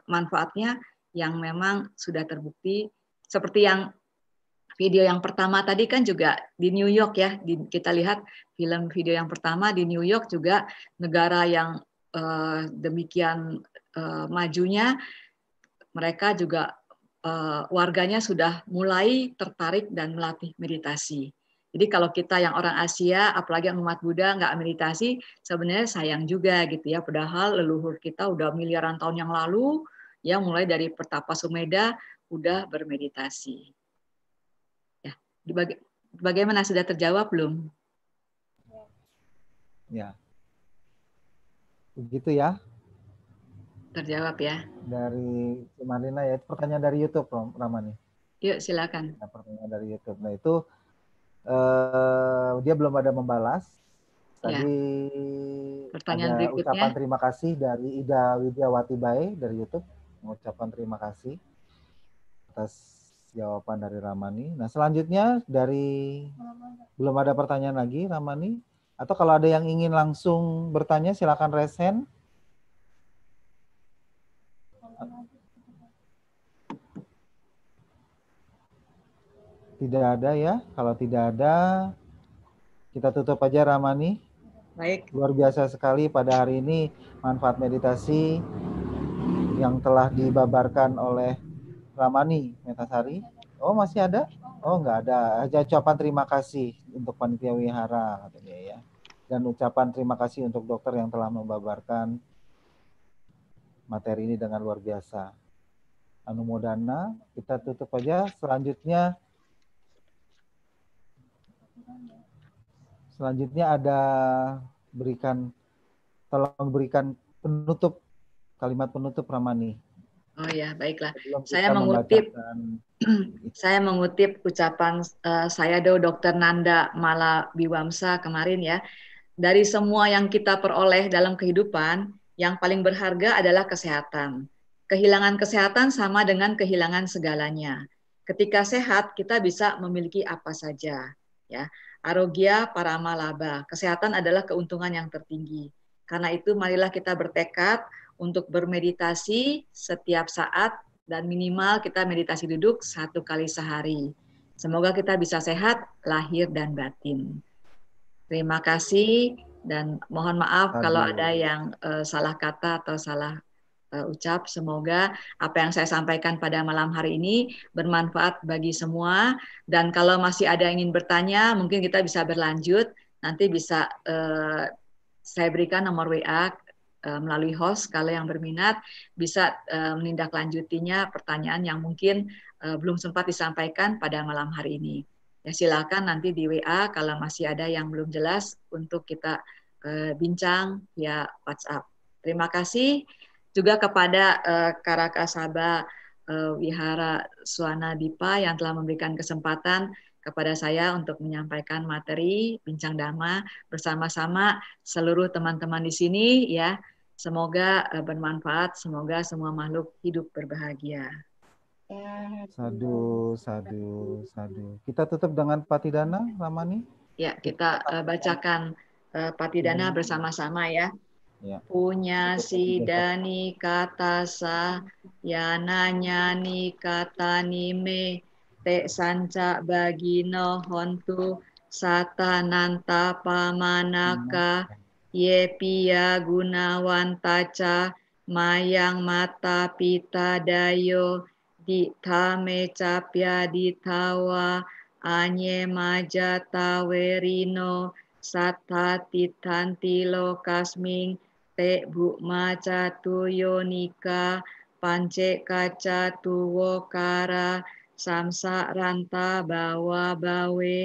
manfaatnya yang memang sudah terbukti. Seperti yang video yang pertama tadi kan juga di New York ya, kita lihat film video yang pertama di New York juga, negara yang demikian majunya, mereka juga warganya sudah mulai tertarik dan melatih meditasi. Jadi kalau kita yang orang Asia, apalagi yang umat Buddha nggak meditasi, sebenarnya sayang juga gitu ya. Padahal leluhur kita udah miliaran tahun yang lalu, ya mulai dari Pertapa Sumedha udah bermeditasi. Ya, bagaimana, sudah terjawab belum? Ya, begitu ya. Terjawab ya. Dari Marlina ya, pertanyaan dari YouTube Ramani. Yuk silakan. Nah, pertanyaan dari YouTube. Nah itu dia belum ada membalas. Tadi pertanyaan ada berikutnya. Ucapan terima kasih dari Ida Widyawati Bae dari YouTube. Mengucapkan terima kasih atas jawaban dari Ramani. Nah selanjutnya dari belum ada pertanyaan lagi Ramani. Atau kalau ada yang ingin langsung bertanya silakan raise hand. Tidak ada ya. Kalau tidak ada, kita tutup aja Ramani. Baik. Luar biasa sekali pada hari ini manfaat meditasi yang telah dibabarkan oleh Ramani Metasari. Oh masih ada? Oh nggak ada. Aja ucapan terima kasih untuk panitia wihara katanya ya. Dan ucapan terima kasih untuk dokter yang telah membabarkan materi ini dengan luar biasa. Anumodana, kita tutup aja. Selanjutnya ada tolong berikan penutup, kalimat penutup Ramani. Oh ya, baiklah. Sebelum Saya kita mengutip membacakan saya mengutip ucapan saya Dr. Nanda Malabiwamsa kemarin ya. Dari semua yang kita peroleh dalam kehidupan, yang paling berharga adalah kesehatan. Kehilangan kesehatan sama dengan kehilangan segalanya. Ketika sehat, kita bisa memiliki apa saja. Ya, Arogya Paramalaba. Kesehatan adalah keuntungan yang tertinggi. Karena itu, marilah kita bertekad untuk bermeditasi setiap saat dan minimal kita meditasi duduk 1 kali sehari. Semoga kita bisa sehat lahir dan batin. Terima kasih dan mohon maaf kalau ada yang salah kata atau salah ucap. Semoga apa yang saya sampaikan pada malam hari ini bermanfaat bagi semua. Dan kalau masih ada yang ingin bertanya, mungkin kita bisa berlanjut. Nanti bisa saya berikan nomor WA melalui host. Kalau yang berminat bisa menindaklanjutinya pertanyaan yang mungkin belum sempat disampaikan pada malam hari ini. Ya, silakan nanti di WA kalau masih ada yang belum jelas untuk kita bincang via WhatsApp. Terima kasih juga kepada Karakasaba Wihara Swana Dipa yang telah memberikan kesempatan kepada saya untuk menyampaikan materi bincang dhamma bersama-sama seluruh teman-teman di sini ya. Semoga bermanfaat, semoga semua makhluk hidup berbahagia. Sadu, sadu, sadu. Kita tutup dengan Patidana, Ramani. Ya, kita bacakan Patidana bersama-sama ya. Ya. Punya sidani katasa, yananyani katanime, te sanca bagino hontu, satananta pamanaka, ye pia gunawantaca, mayang mata pita dayo, ditame capya ditawa anye majata werino satati tantilo kasming te bu maca tuyonika pance kaca tuwokara samsa ranta bawa bawe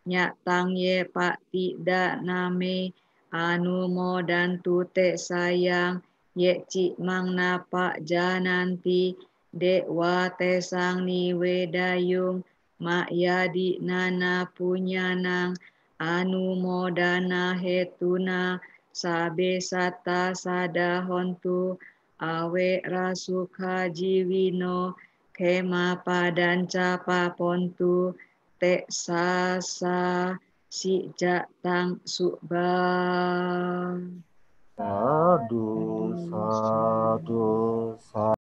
nyatang ye pak tidak name anu modan tute sayang ye cik mang napa jananti Dewa tesang ni wedayung mak yadi nana punyanang anu modana hetuna sabe sata sadahontu awe rasuka jiwino kema padanca papontu te sasa si jatang subang. Sadu, sadu, sadu.